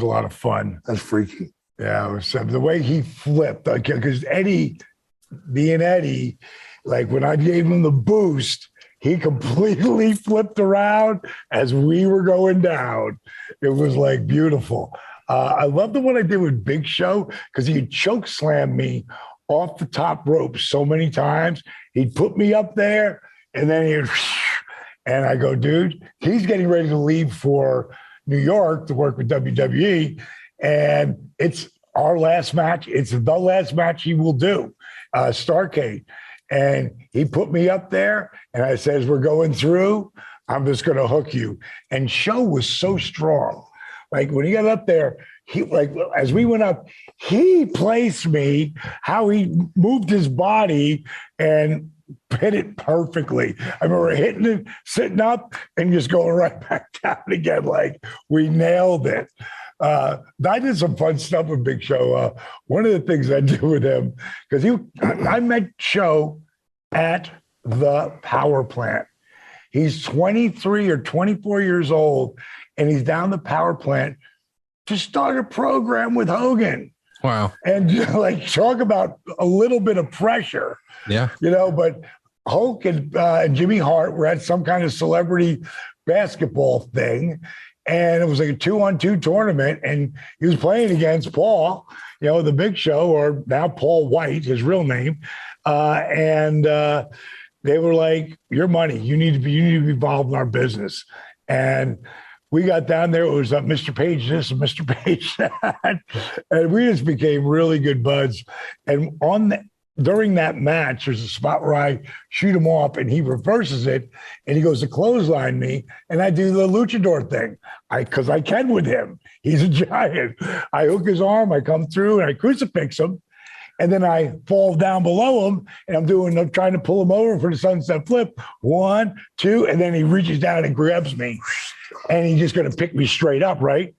a lot of fun. That's freaky. Yeah, it was the way he flipped, because Eddie, being Eddie, like when I gave him the boost, he completely flipped around as we were going down. It was like beautiful. I love the one I did with Big Show because he choke slammed me off the top rope so many times. He'd put me up there and then and I go, dude, he's getting ready to leave for New York to work with WWE. And it's our last match. It's the last match he will do, Starrcade. And he put me up there and I says, we're going through, I'm just going to hook you. And Show was so strong. Like when he got up there, as we went up, he placed me, how he moved his body and hit it perfectly. I remember hitting it, sitting up, and just going right back down again. Like, we nailed it. I did some fun stuff with Big Show. One of the things I did with him, because I met Show at the power plant. He's 23 or 24 years old, and he's down the power plant to start a program with Hogan. Wow. And like, talk about a little bit of pressure. Yeah. But Hulk and Jimmy Hart were at some kind of celebrity basketball thing. And it was like a 2-on-2 tournament. And he was playing against Paul, the Big Show, or now Paul White, his real name. And they were like, your money, you need to be involved in our business. And we got down there. It was Mr. Page this and Mr. Page that. And we just became really good buds. And during that match, there's a spot where I shoot him off and he reverses it and he goes to clothesline me. And I do the luchador thing because I can with him. He's a giant. I hook his arm, I come through and I crucifix him. And then I fall down below him and I'm trying to pull him over for the sunset flip. 1, 2, and then he reaches down and grabs me. And he's just going to pick me straight up, right?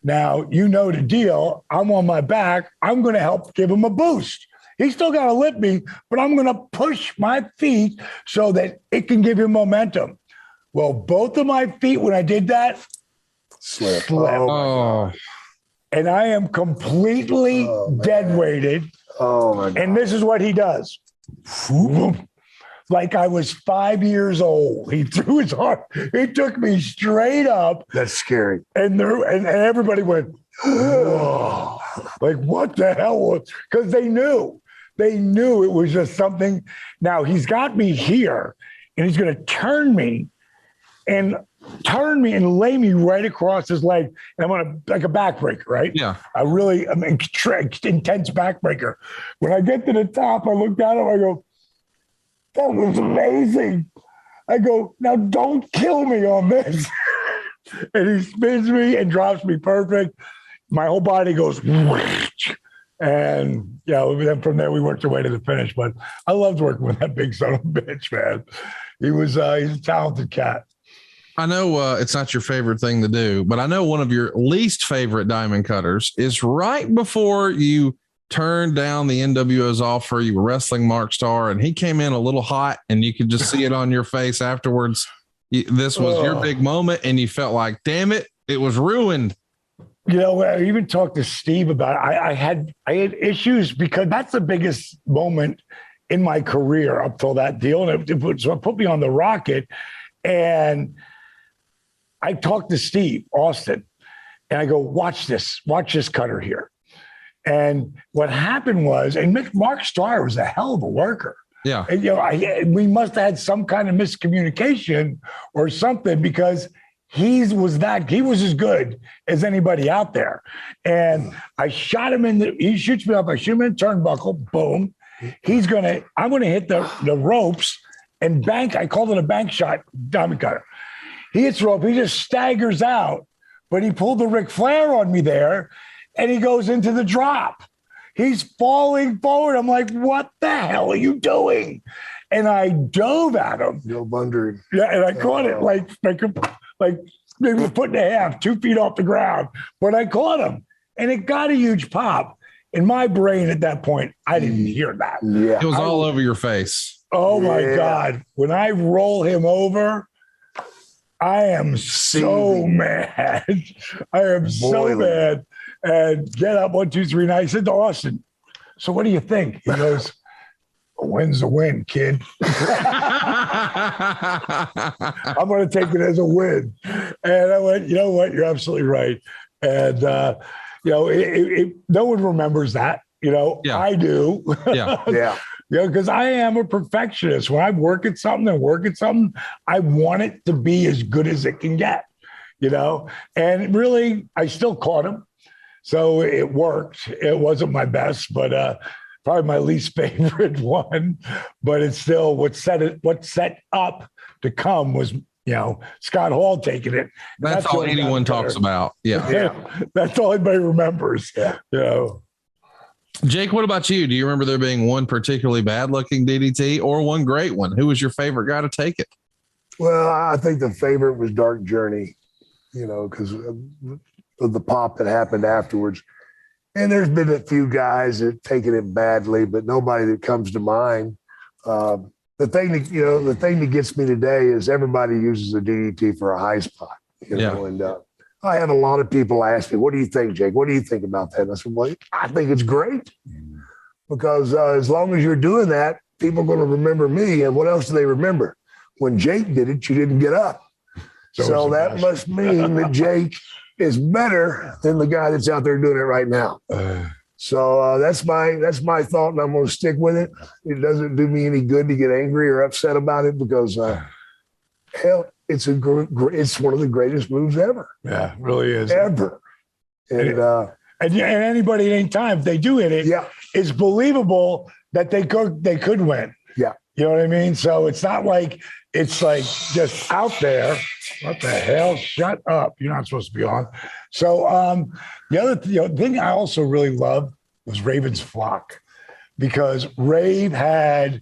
Now, the deal. I'm on my back. I'm going to help give him a boost. He's still got to lift me, but I'm going to push my feet so that it can give him momentum. Well, both of my feet, when I did that, slipped. Oh. And I am completely dead weighted. Oh, my God. And this is what he does. Like I was 5 years old. He threw his arm. He took me straight up. That's scary. And everybody went, oh. Like, what the hell? Because they knew it was just something. Now he's got me here and he's going to turn me and lay me right across his leg. And I'm going to, like a backbreaker, right? Yeah. I'm intense backbreaker. When I get to the top, I look down and I go, that was amazing. I go, now don't kill me on this. And he spins me and drops me perfect. My whole body goes, and then from there we worked our way to the finish. But I loved working with that big son of a bitch, man. He's a talented cat. I know it's not your favorite thing to do, but I know one of your least favorite diamond cutters is right before you turned down the NWO's offer. You were wrestling Mark Starr, and he came in a little hot, and you could just see it on your face afterwards. This was your big moment, and you felt like, damn it, it was ruined. I even talked to Steve about it. I had issues because that's the biggest moment in my career up till that deal, and it put me on the rocket. And I talked to Steve Austin, and I go, watch this cutter here. And what happened was, and Mark Starr was a hell of a worker. Yeah. And, we must have had some kind of miscommunication or something, because he was as good as anybody out there. And I shot him he shoots me up. I shoot him in the turnbuckle. Boom. I'm going to hit the ropes and bank. I called it a bank shot, diamond cutter. He hits the rope. He just staggers out, but he pulled the Ric Flair on me there. And he goes into the drop. He's falling forward. I'm like, what the hell are you doing? And I dove at him. No wonder. Yeah, and I caught it like maybe a foot and a half, 2 feet off the ground. But I caught him, and it got a huge pop. In my brain at that point, I didn't hear that. Yeah, it was all over your face. Oh, my God. When I roll him over, I am so mad. I am so mad. And get up, 1, 2, 3. And I said to Austin, so what do you think? He goes, a win's a win, kid. I'm going to take it as a win. And I went, you know what? You're absolutely right. And, no one remembers that. Yeah. I do. Yeah. Yeah. Because I am a perfectionist. When I work at something, I want it to be as good as it can get, And really, I still caught him. So it worked. It wasn't my best, but probably my least favorite one. But it's still what set up to come was, Scott Hall taking it. That's all anyone talks about. Yeah. That's all anybody remembers. Yeah. Jake, what about you? Do you remember there being one particularly bad looking DDT or one great one? Who was your favorite guy to take it? Well, I think the favorite was Dark Journey, because of the pop that happened afterwards. And there's been a few guys that taken it badly, but nobody that comes to mind. The thing that gets me today is everybody uses a DDT for a high spot, and I have a lot of people ask me, what do you think, Jake? What do you think about that? And I said, well, I think it's great because as long as you're doing that, people are going to remember me. And what else do they remember? When Jake did it, you didn't get up. So that must mean that Jake is better than the guy that's out there doing it right now. So that's my thought, and I'm going to stick with it. It doesn't do me any good to get angry or upset about it because, hell, it's one of the greatest moves ever. Yeah, it really is. Ever. And anybody at any time, if they do hit it, it's believable that they could win. Yeah. You know what I mean? So it's not like it's like just out there. What the hell? Shut up. You're not supposed to be on. So the other thing I also really loved was Raven's Flock because Rave had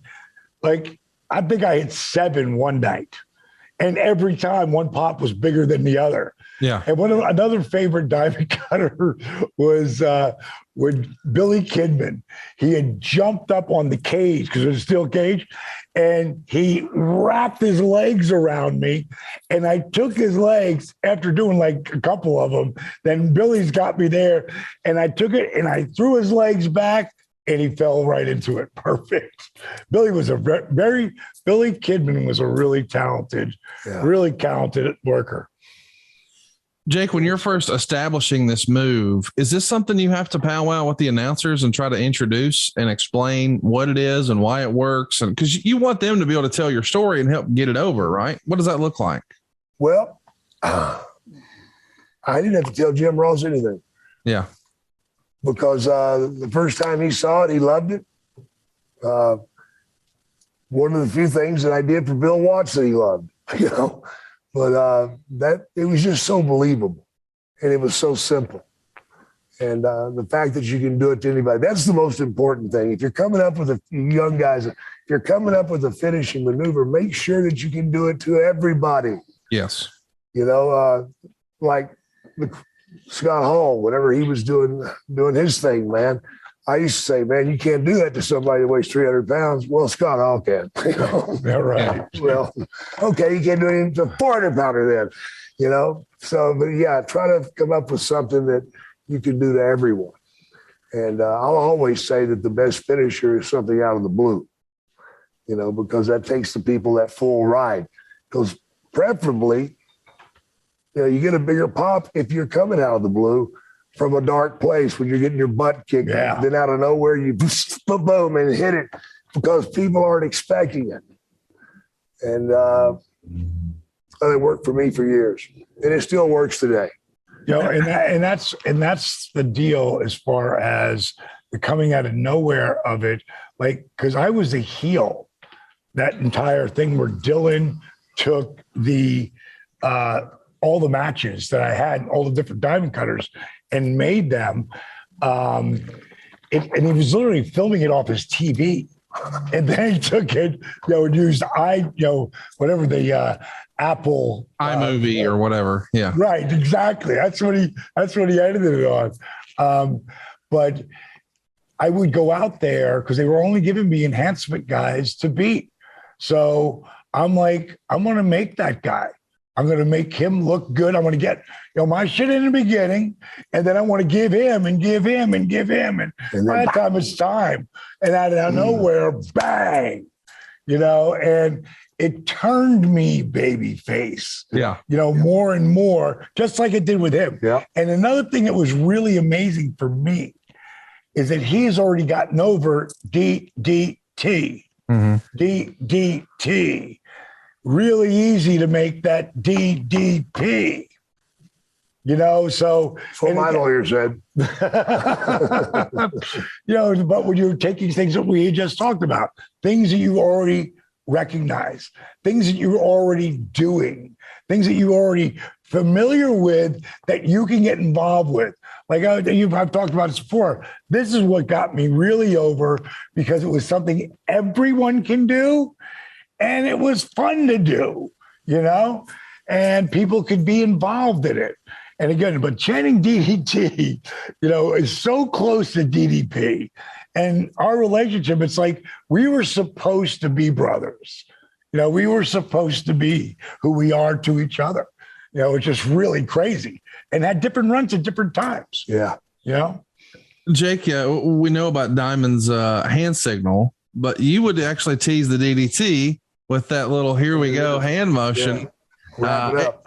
I think I hit 7 one night. And every time one pop was bigger than the other. Yeah. And another favorite diamond cutter was with Billy Kidman. He had jumped up on the cage because it was a steel cage, and he wrapped his legs around me. And I took his legs after doing like a couple of them. Then Billy's got me there, and I took it and I threw his legs back. And he fell right into it. Perfect. Billy Kidman was a really talented worker. Jake, when you're first establishing this move, is this something you have to powwow with the announcers and try to introduce and explain what it is and why it works? And because you want them to be able to tell your story and help get it over, right? What does that look like? Well, I didn't have to tell Jim Ross anything. Yeah. Because the first time he saw it, he loved it. One of the few things that I did for Bill Watts that he loved, but it was just so believable and it was so simple. And the fact that you can do it to anybody, that's the most important thing. If you're coming up with young guys, if you're coming up with a finishing maneuver, make sure that you can do it to everybody. Yes. Like Scott Hall, whenever he was doing his thing, man, I used to say, man, you can't do that to somebody that weighs 300 pounds. Well, Scott Hall can. Yeah, right. Well, okay, you can't do it to a 400 pounder then, So, but yeah, try to come up with something that you can do to everyone. And I'll always say that the best finisher is something out of the blue, because that takes the people that full ride. Because preferably, you get a bigger pop if you're coming out of the blue from a dark place when you're getting your butt kicked. Yeah. Then out of nowhere, you boom and hit it because people aren't expecting it. And it worked for me for years, and it still works today. And that's the deal as far as the coming out of nowhere of it. Like, because I was a heel that entire thing where Dylan took the all the matches that I had, all the different diamond cutters, and made them. And he was literally filming it off his TV. And then he took it, and used whatever the Apple iMovie or whatever. Yeah. Right. Exactly. That's what he edited it on. But I would go out there because they were only giving me enhancement guys to beat. So I'm like, I'm going to make that guy. I'm going to make him look good. I'm going to get, my shit in the beginning, and then I want to give him and give him and give him. And by that time it's time. And out of nowhere, bang, and it turned me baby face. Yeah. More and more, just like it did with him. Yeah. And another thing that was really amazing for me is that he's already gotten over DDT. Mm-hmm. DDT. Really easy to make that DDP. So that's what my lawyer said. But when you're taking things that we just talked about, things that you already recognize, things that you're already doing, things that you already familiar with that you can get involved with. Like I've talked about this before. This is what got me really over because it was something everyone can do and it was fun to do, and people could be involved in it. And again, but Channing DDT, is so close to DDP and our relationship. It's like we were supposed to be brothers. We were supposed to be who we are to each other. It's just really crazy and had different runs at different times. Yeah. Jake, we know about Diamond's hand signal, but you would actually tease the DDT with that little here we go hand motion. Yeah. Wrap it up.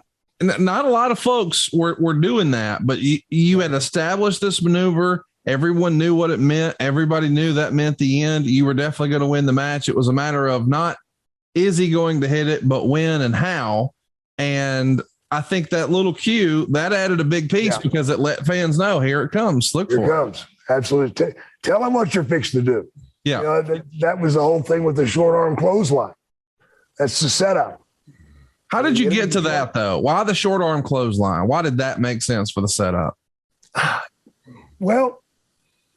Not a lot of folks were doing that, but you had established this maneuver. Everyone knew what it meant. Everybody knew that meant the end. You were definitely going to win the match. It was a matter of not is he going to hit it, but when and how. And I think that little cue that added a big piece because it let fans know here it comes. Look for it. Here it comes. Absolutely. Tell them what you're fixing to do. Yeah. That was the whole thing with the short arm clothesline. That's the setup. How did you get to that though? Why the short arm clothesline? Why did that make sense for the setup? Well,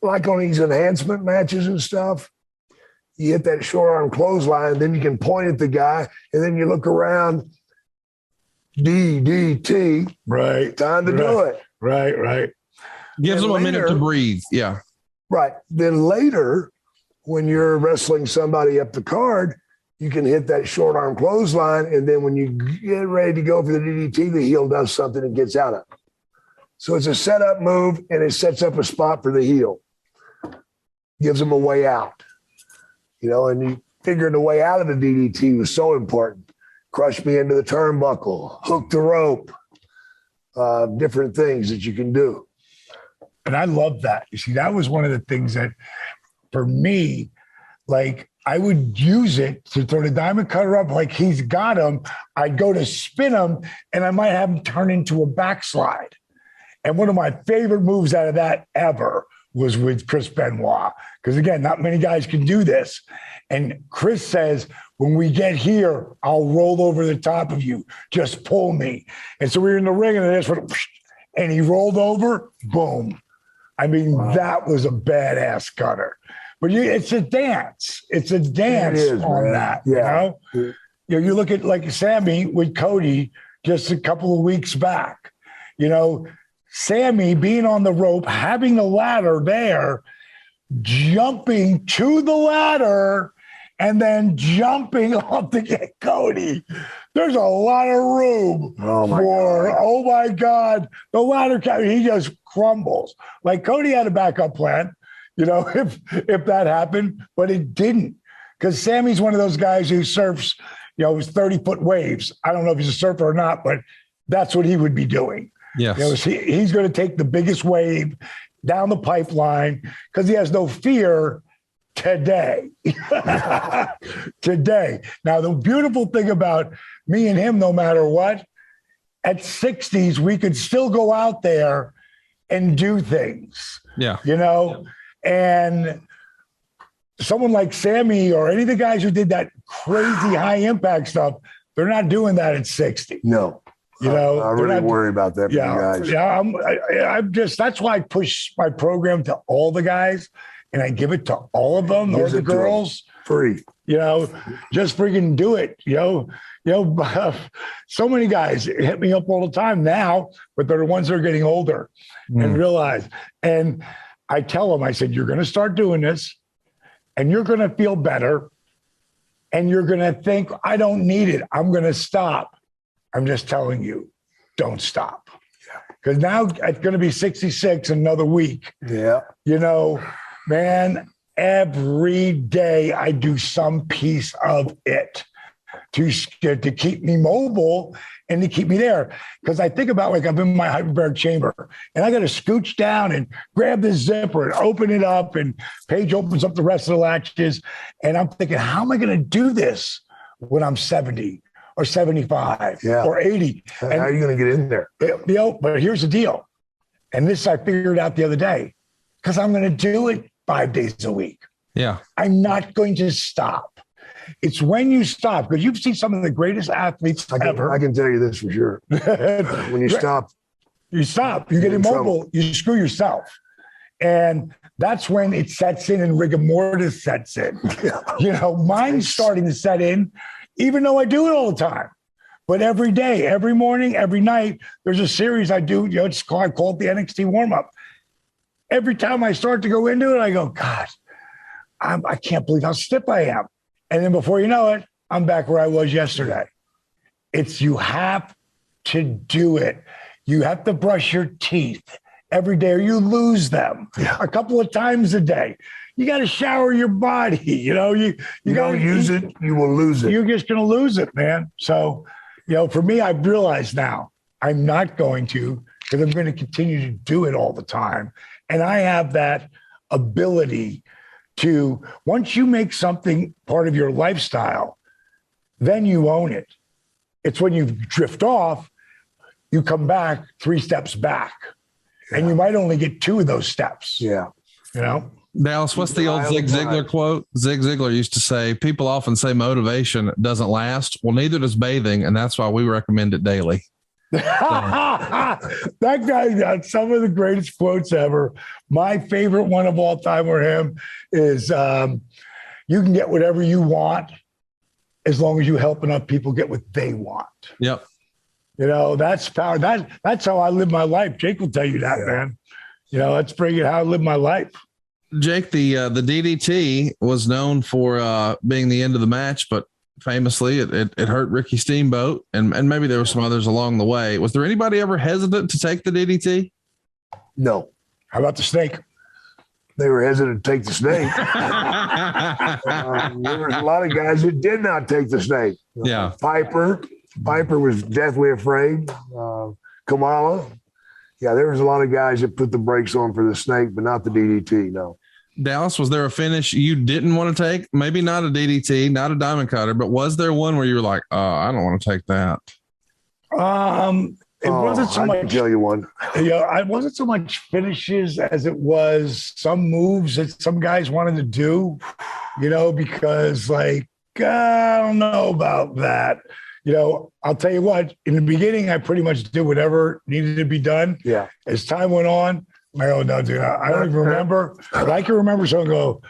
like on these enhancement matches and stuff, you hit that short arm clothesline, then you can point at the guy, and then you look around. DDT. Right. Time to do it. Right. Gives them a minute to breathe. Yeah. Right. Then later, when you're wrestling somebody up the card, you can hit that short arm clothesline, and then when you get ready to go for the DDT, the heel does something and gets out of it. So it's a setup move, and it sets up a spot for the heel. Gives them a way out. And you figured the way out of the DDT was so important. Crush me into the turnbuckle, hook the rope, different things that you can do. And I love that. You see, that was one of the things that, for me, like I would use it to throw the diamond cutter up like he's got him. I'd go to spin him, and I might have him turn into a backslide. And one of my favorite moves out of that ever was with Chris Benoit. Because again, not many guys can do this. And Chris says, when we get here, I'll roll over the top of you. Just pull me. And so we were in the ring, and this went, and he rolled over, boom. I mean, That was a badass cutter. But it's a dance. It's a dance on that. Yeah. You look at like Sammy with Cody just a couple of weeks back. Sammy being on the rope, having the ladder there, jumping to the ladder, and then jumping off to get Cody. There's a lot of room oh my God, the ladder, he just crumbles. Like Cody had a backup plan, if that happened, but it didn't. Because Sammy's one of those guys who surfs, 30-foot waves. I don't know if he's a surfer or not, but that's what he would be doing. Yes. He's going to take the biggest wave down the pipeline because he has no fear today. Today. Now, the beautiful thing about me and him, no matter what, at 60s, we could still go out there and do things. Yeah. And someone like Sammy or any of the guys who did that crazy high impact stuff, they're not doing that at 60. No. I really worry about that for you guys. Yeah, I'm just, that's why I push my program to all the guys and I give it to all of them, or the girls. Free. Just freaking do it. So many guys hit me up all the time now, but they're the ones that are getting older and realize. And I tell them, I said, you're going to start doing this and you're going to feel better and you're going to think, I don't need it. I'm going to stop. I'm just telling you, don't stop. Because now it's going to be 66 in another week. Yeah. Man, every day I do some piece of it to keep me mobile and to keep me there. Because I think about, like, I'm in my hyperbaric chamber and I got to scooch down and grab this zipper and open it up, and Paige opens up the rest of the latches. And I'm thinking, how am I going to do this when I'm 70 or 75 or 80? How are you going to get in there? But here's the deal. And this I figured out the other day, because I'm going to do it 5 days a week. Yeah. I'm not going to stop. It's when you stop, because you've seen some of the greatest athletes ever. I can tell you this for sure. When you stop, you get immobile, you screw yourself. And that's when it sets in and rigor mortis sets in. Mine's starting to set in, even though I do it all the time. But every day, every morning, every night, there's a series I do. I call it the NXT warm-up. Every time I start to go into it, I go, God, I can't believe how stiff I am. And then before you know it, I'm back where I was yesterday. You have to do it. You have to brush your teeth every day or you lose them a couple of times a day. You got to shower your body. You got to use it, you will lose it. You're just going to lose it, man. So, for me, I've realized now I'm not going to, because I'm going to continue to do it all the time. And I have that ability to, once you make something part of your lifestyle, then you own it. It's when you drift off, you come back 3 steps back. And you might only get 2 of those steps. Yeah. Dallas, what's the old Zig Ziglar quote? Zig Ziglar used to say, people often say motivation doesn't last. Well, neither does bathing. And that's why we recommend it daily. That guy got some of the greatest quotes ever. My favorite one of all time for him is you can get whatever you want as long as you help enough people get what they want. Yep. That's power. That's how I live my life. Jake will tell you that, man. Let's bring it how I live my life. Jake, the DDT was known for being the end of the match, but famously it hurt Ricky Steamboat, and maybe there were some others along the way. Was there anybody ever hesitant to take the DDT? No. How about the snake? They were hesitant to take the snake. There was a lot of guys that did not take the snake. Yeah. Piper was deathly afraid. Kamala. Yeah, there was a lot of guys that put the brakes on for the snake, but not the DDT, no. Dallas, was there a finish you didn't want to take? Maybe not a DDT, not a diamond cutter, but was there one where you were like, I don't want to take that? It wasn't so much. I can tell you one. It wasn't so much finishes as it was some moves that some guys wanted to do, because I don't know about that. I'll tell you what, in the beginning, I pretty much did whatever needed to be done. Yeah. As time went on, no, dude, I don't even remember, but I can remember someone go,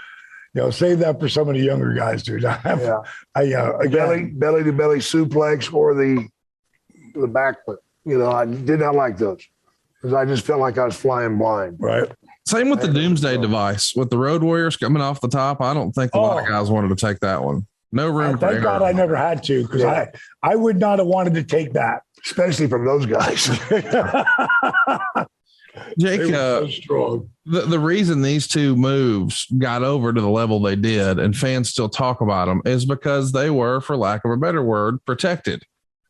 save that for some of the younger guys, dude. Belly to belly suplex or the back foot. I did not like those because I just felt like I was flying blind. Right. Same with the Doomsday device with the Road Warriors coming off the top. I don't think a lot of guys wanted to take that one. No room for thank God I never had to, because I would not have wanted to take that. Especially from those guys. Jake, so strong. The reason these two moves got over to the level they did and fans still talk about them is because they were, for lack of a better word, protected.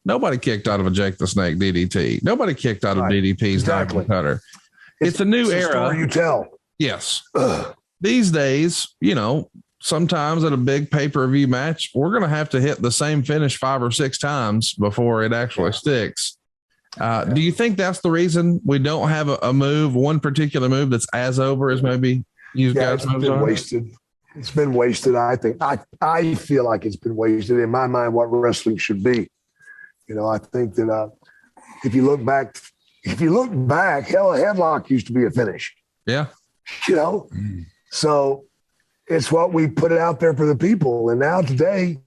Nobody kicked out of a Jake the Snake DDT. Nobody kicked out of DDP's diamond cutter. It's a new era. Story you tell. Yes. These days, sometimes at a big pay-per-view match, we're going to have to hit the same finish 5 or 6 times before it actually sticks. Do you think that's the reason we don't have one particular move that's as over as maybe you guys it's been wasted. It's been wasted. I think I feel like it's been wasted in my mind what wrestling should be. I think that if you look back, hell, a headlock used to be a finish. Yeah. So it's what we put out there for the people. And now today,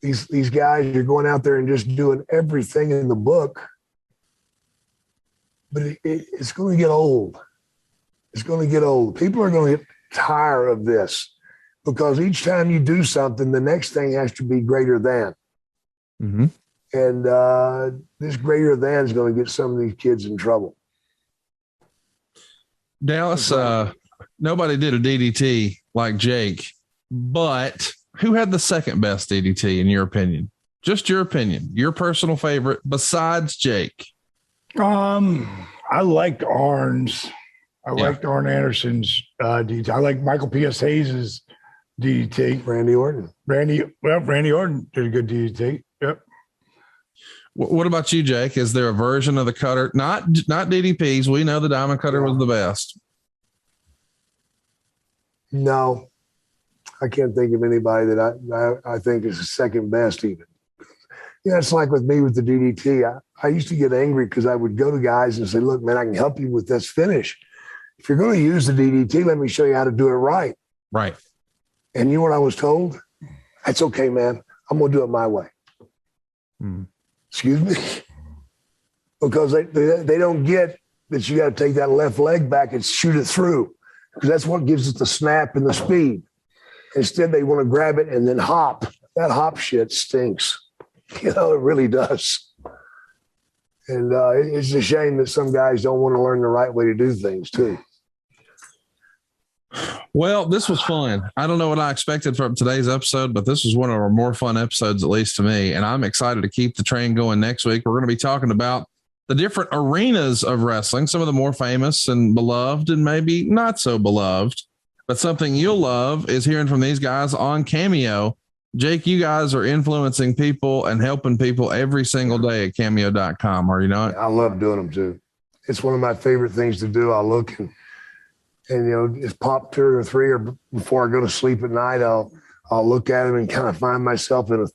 these guys are going out there and just doing everything in the book. But it's going to get old. It's going to get old. People are going to get tired of this because each time you do something, the next thing has to be greater than. Mm-hmm. And this greater than is going to get some of these kids in trouble. Dallas, nobody did a DDT like Jake, but who had the second best DDT in your opinion? Just your opinion, your personal favorite besides Jake. I liked Arn's. I liked Arn Anderson's DDT. I like Michael P.S. Hayes' DDT. Randy Orton. Randy Orton did a good DDT. Yep. What about you, Jake? Is there a version of the cutter? Not DDP's. We know the diamond cutter was the best. No. I can't think of anybody that I think is the second best even. Yeah, it's like with me with the DDT. I used to get angry because I would go to guys and say, look, man, I can help you with this finish. If you're going to use the DDT, let me show you how to do it right. Right. And you know what I was told? That's okay, man. I'm going to do it my way. Excuse me? Because they don't get that you got to take that left leg back and shoot it through, because that's what gives it the snap and the speed. Instead, they want to grab it and then hop. That hop shit stinks. You know, it really does. And it's a shame that some guys don't want to learn the right way to do things too. Well, this was fun. I don't know what I expected from today's episode, but this was one of our more fun episodes, at least to me. And I'm excited to keep the train going next week. We're going to be talking about the different arenas of wrestling, some of the more famous and beloved and maybe not so beloved, but something you'll love is hearing from these guys on Cameo. Jake, you guys are influencing people and helping people every single day at cameo.com. Are you not? I love doing them too. It's one of my favorite things to do. I'll look and you know, just pop 2 or 3, or before I go to sleep at night, I'll look at them and kind of find myself in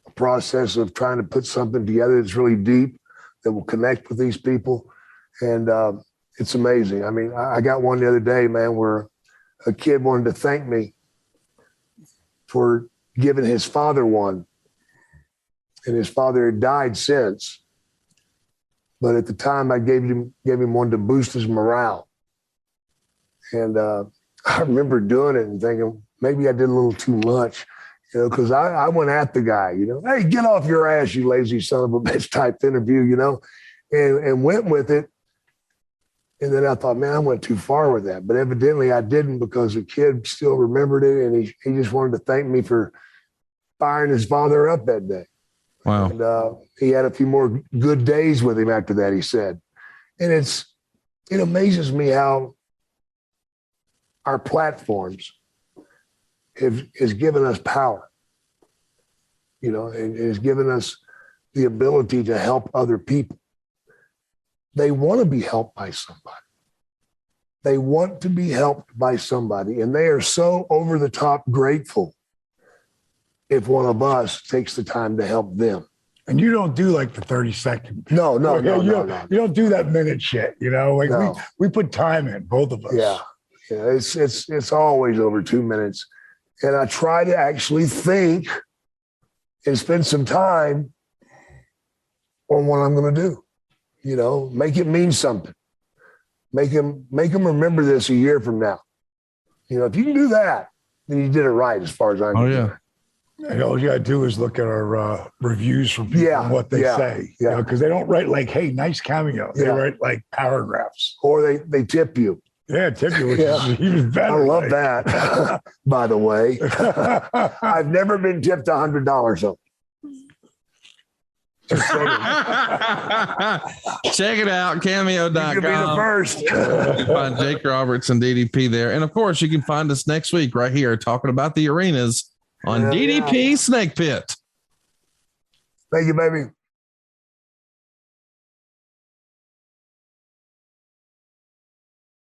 a process of trying to put something together that's really deep that will connect with these people. And it's amazing. I mean, I got one the other day, man, where a kid wanted to thank me for giving his father one. And his father had died since. But at the time, I gave him one to boost his morale. And I remember doing it and thinking, maybe I did a little too much, you know, because I went at the guy, you know, hey, get off your ass, you lazy son of a bitch type interview, you know, and went with it. And then I thought, man, I went too far with that. But evidently I didn't, because the kid still remembered it. And he just wanted to thank me for firing his father up that day. Wow. And he had a few more good days with him after that, he said. And it amazes me how our platforms has given us power, you know, and has given us the ability to help other people. They want to be helped by somebody. They want to be helped by somebody, and they are so over the top grateful if one of us takes the time to help them. And you don't do like the 30-second. No. You don't do that minute shit, you know, like we put time in, both of us. Yeah. Yeah, it's always over 2 minutes. And I try to actually think and spend some time on what I'm going to do. You know, make it mean something. Make them remember this a year from now. You know, if you can do that, then you did it right as far as I'm concerned. And all you got to do is look at our reviews from people and what they say. Yeah. You know, because they don't write like, hey, nice cameo. They write like paragraphs. Or they tip you. Yeah, tip you, which is even better. I love that, by the way. I've never been tipped $100, though. Check it out, cameo.com. You can be the first. You can find Jake Roberts and DDP there. And of course, you can find us next week right here talking about the arenas on DDP Snake Pit. Thank you, baby.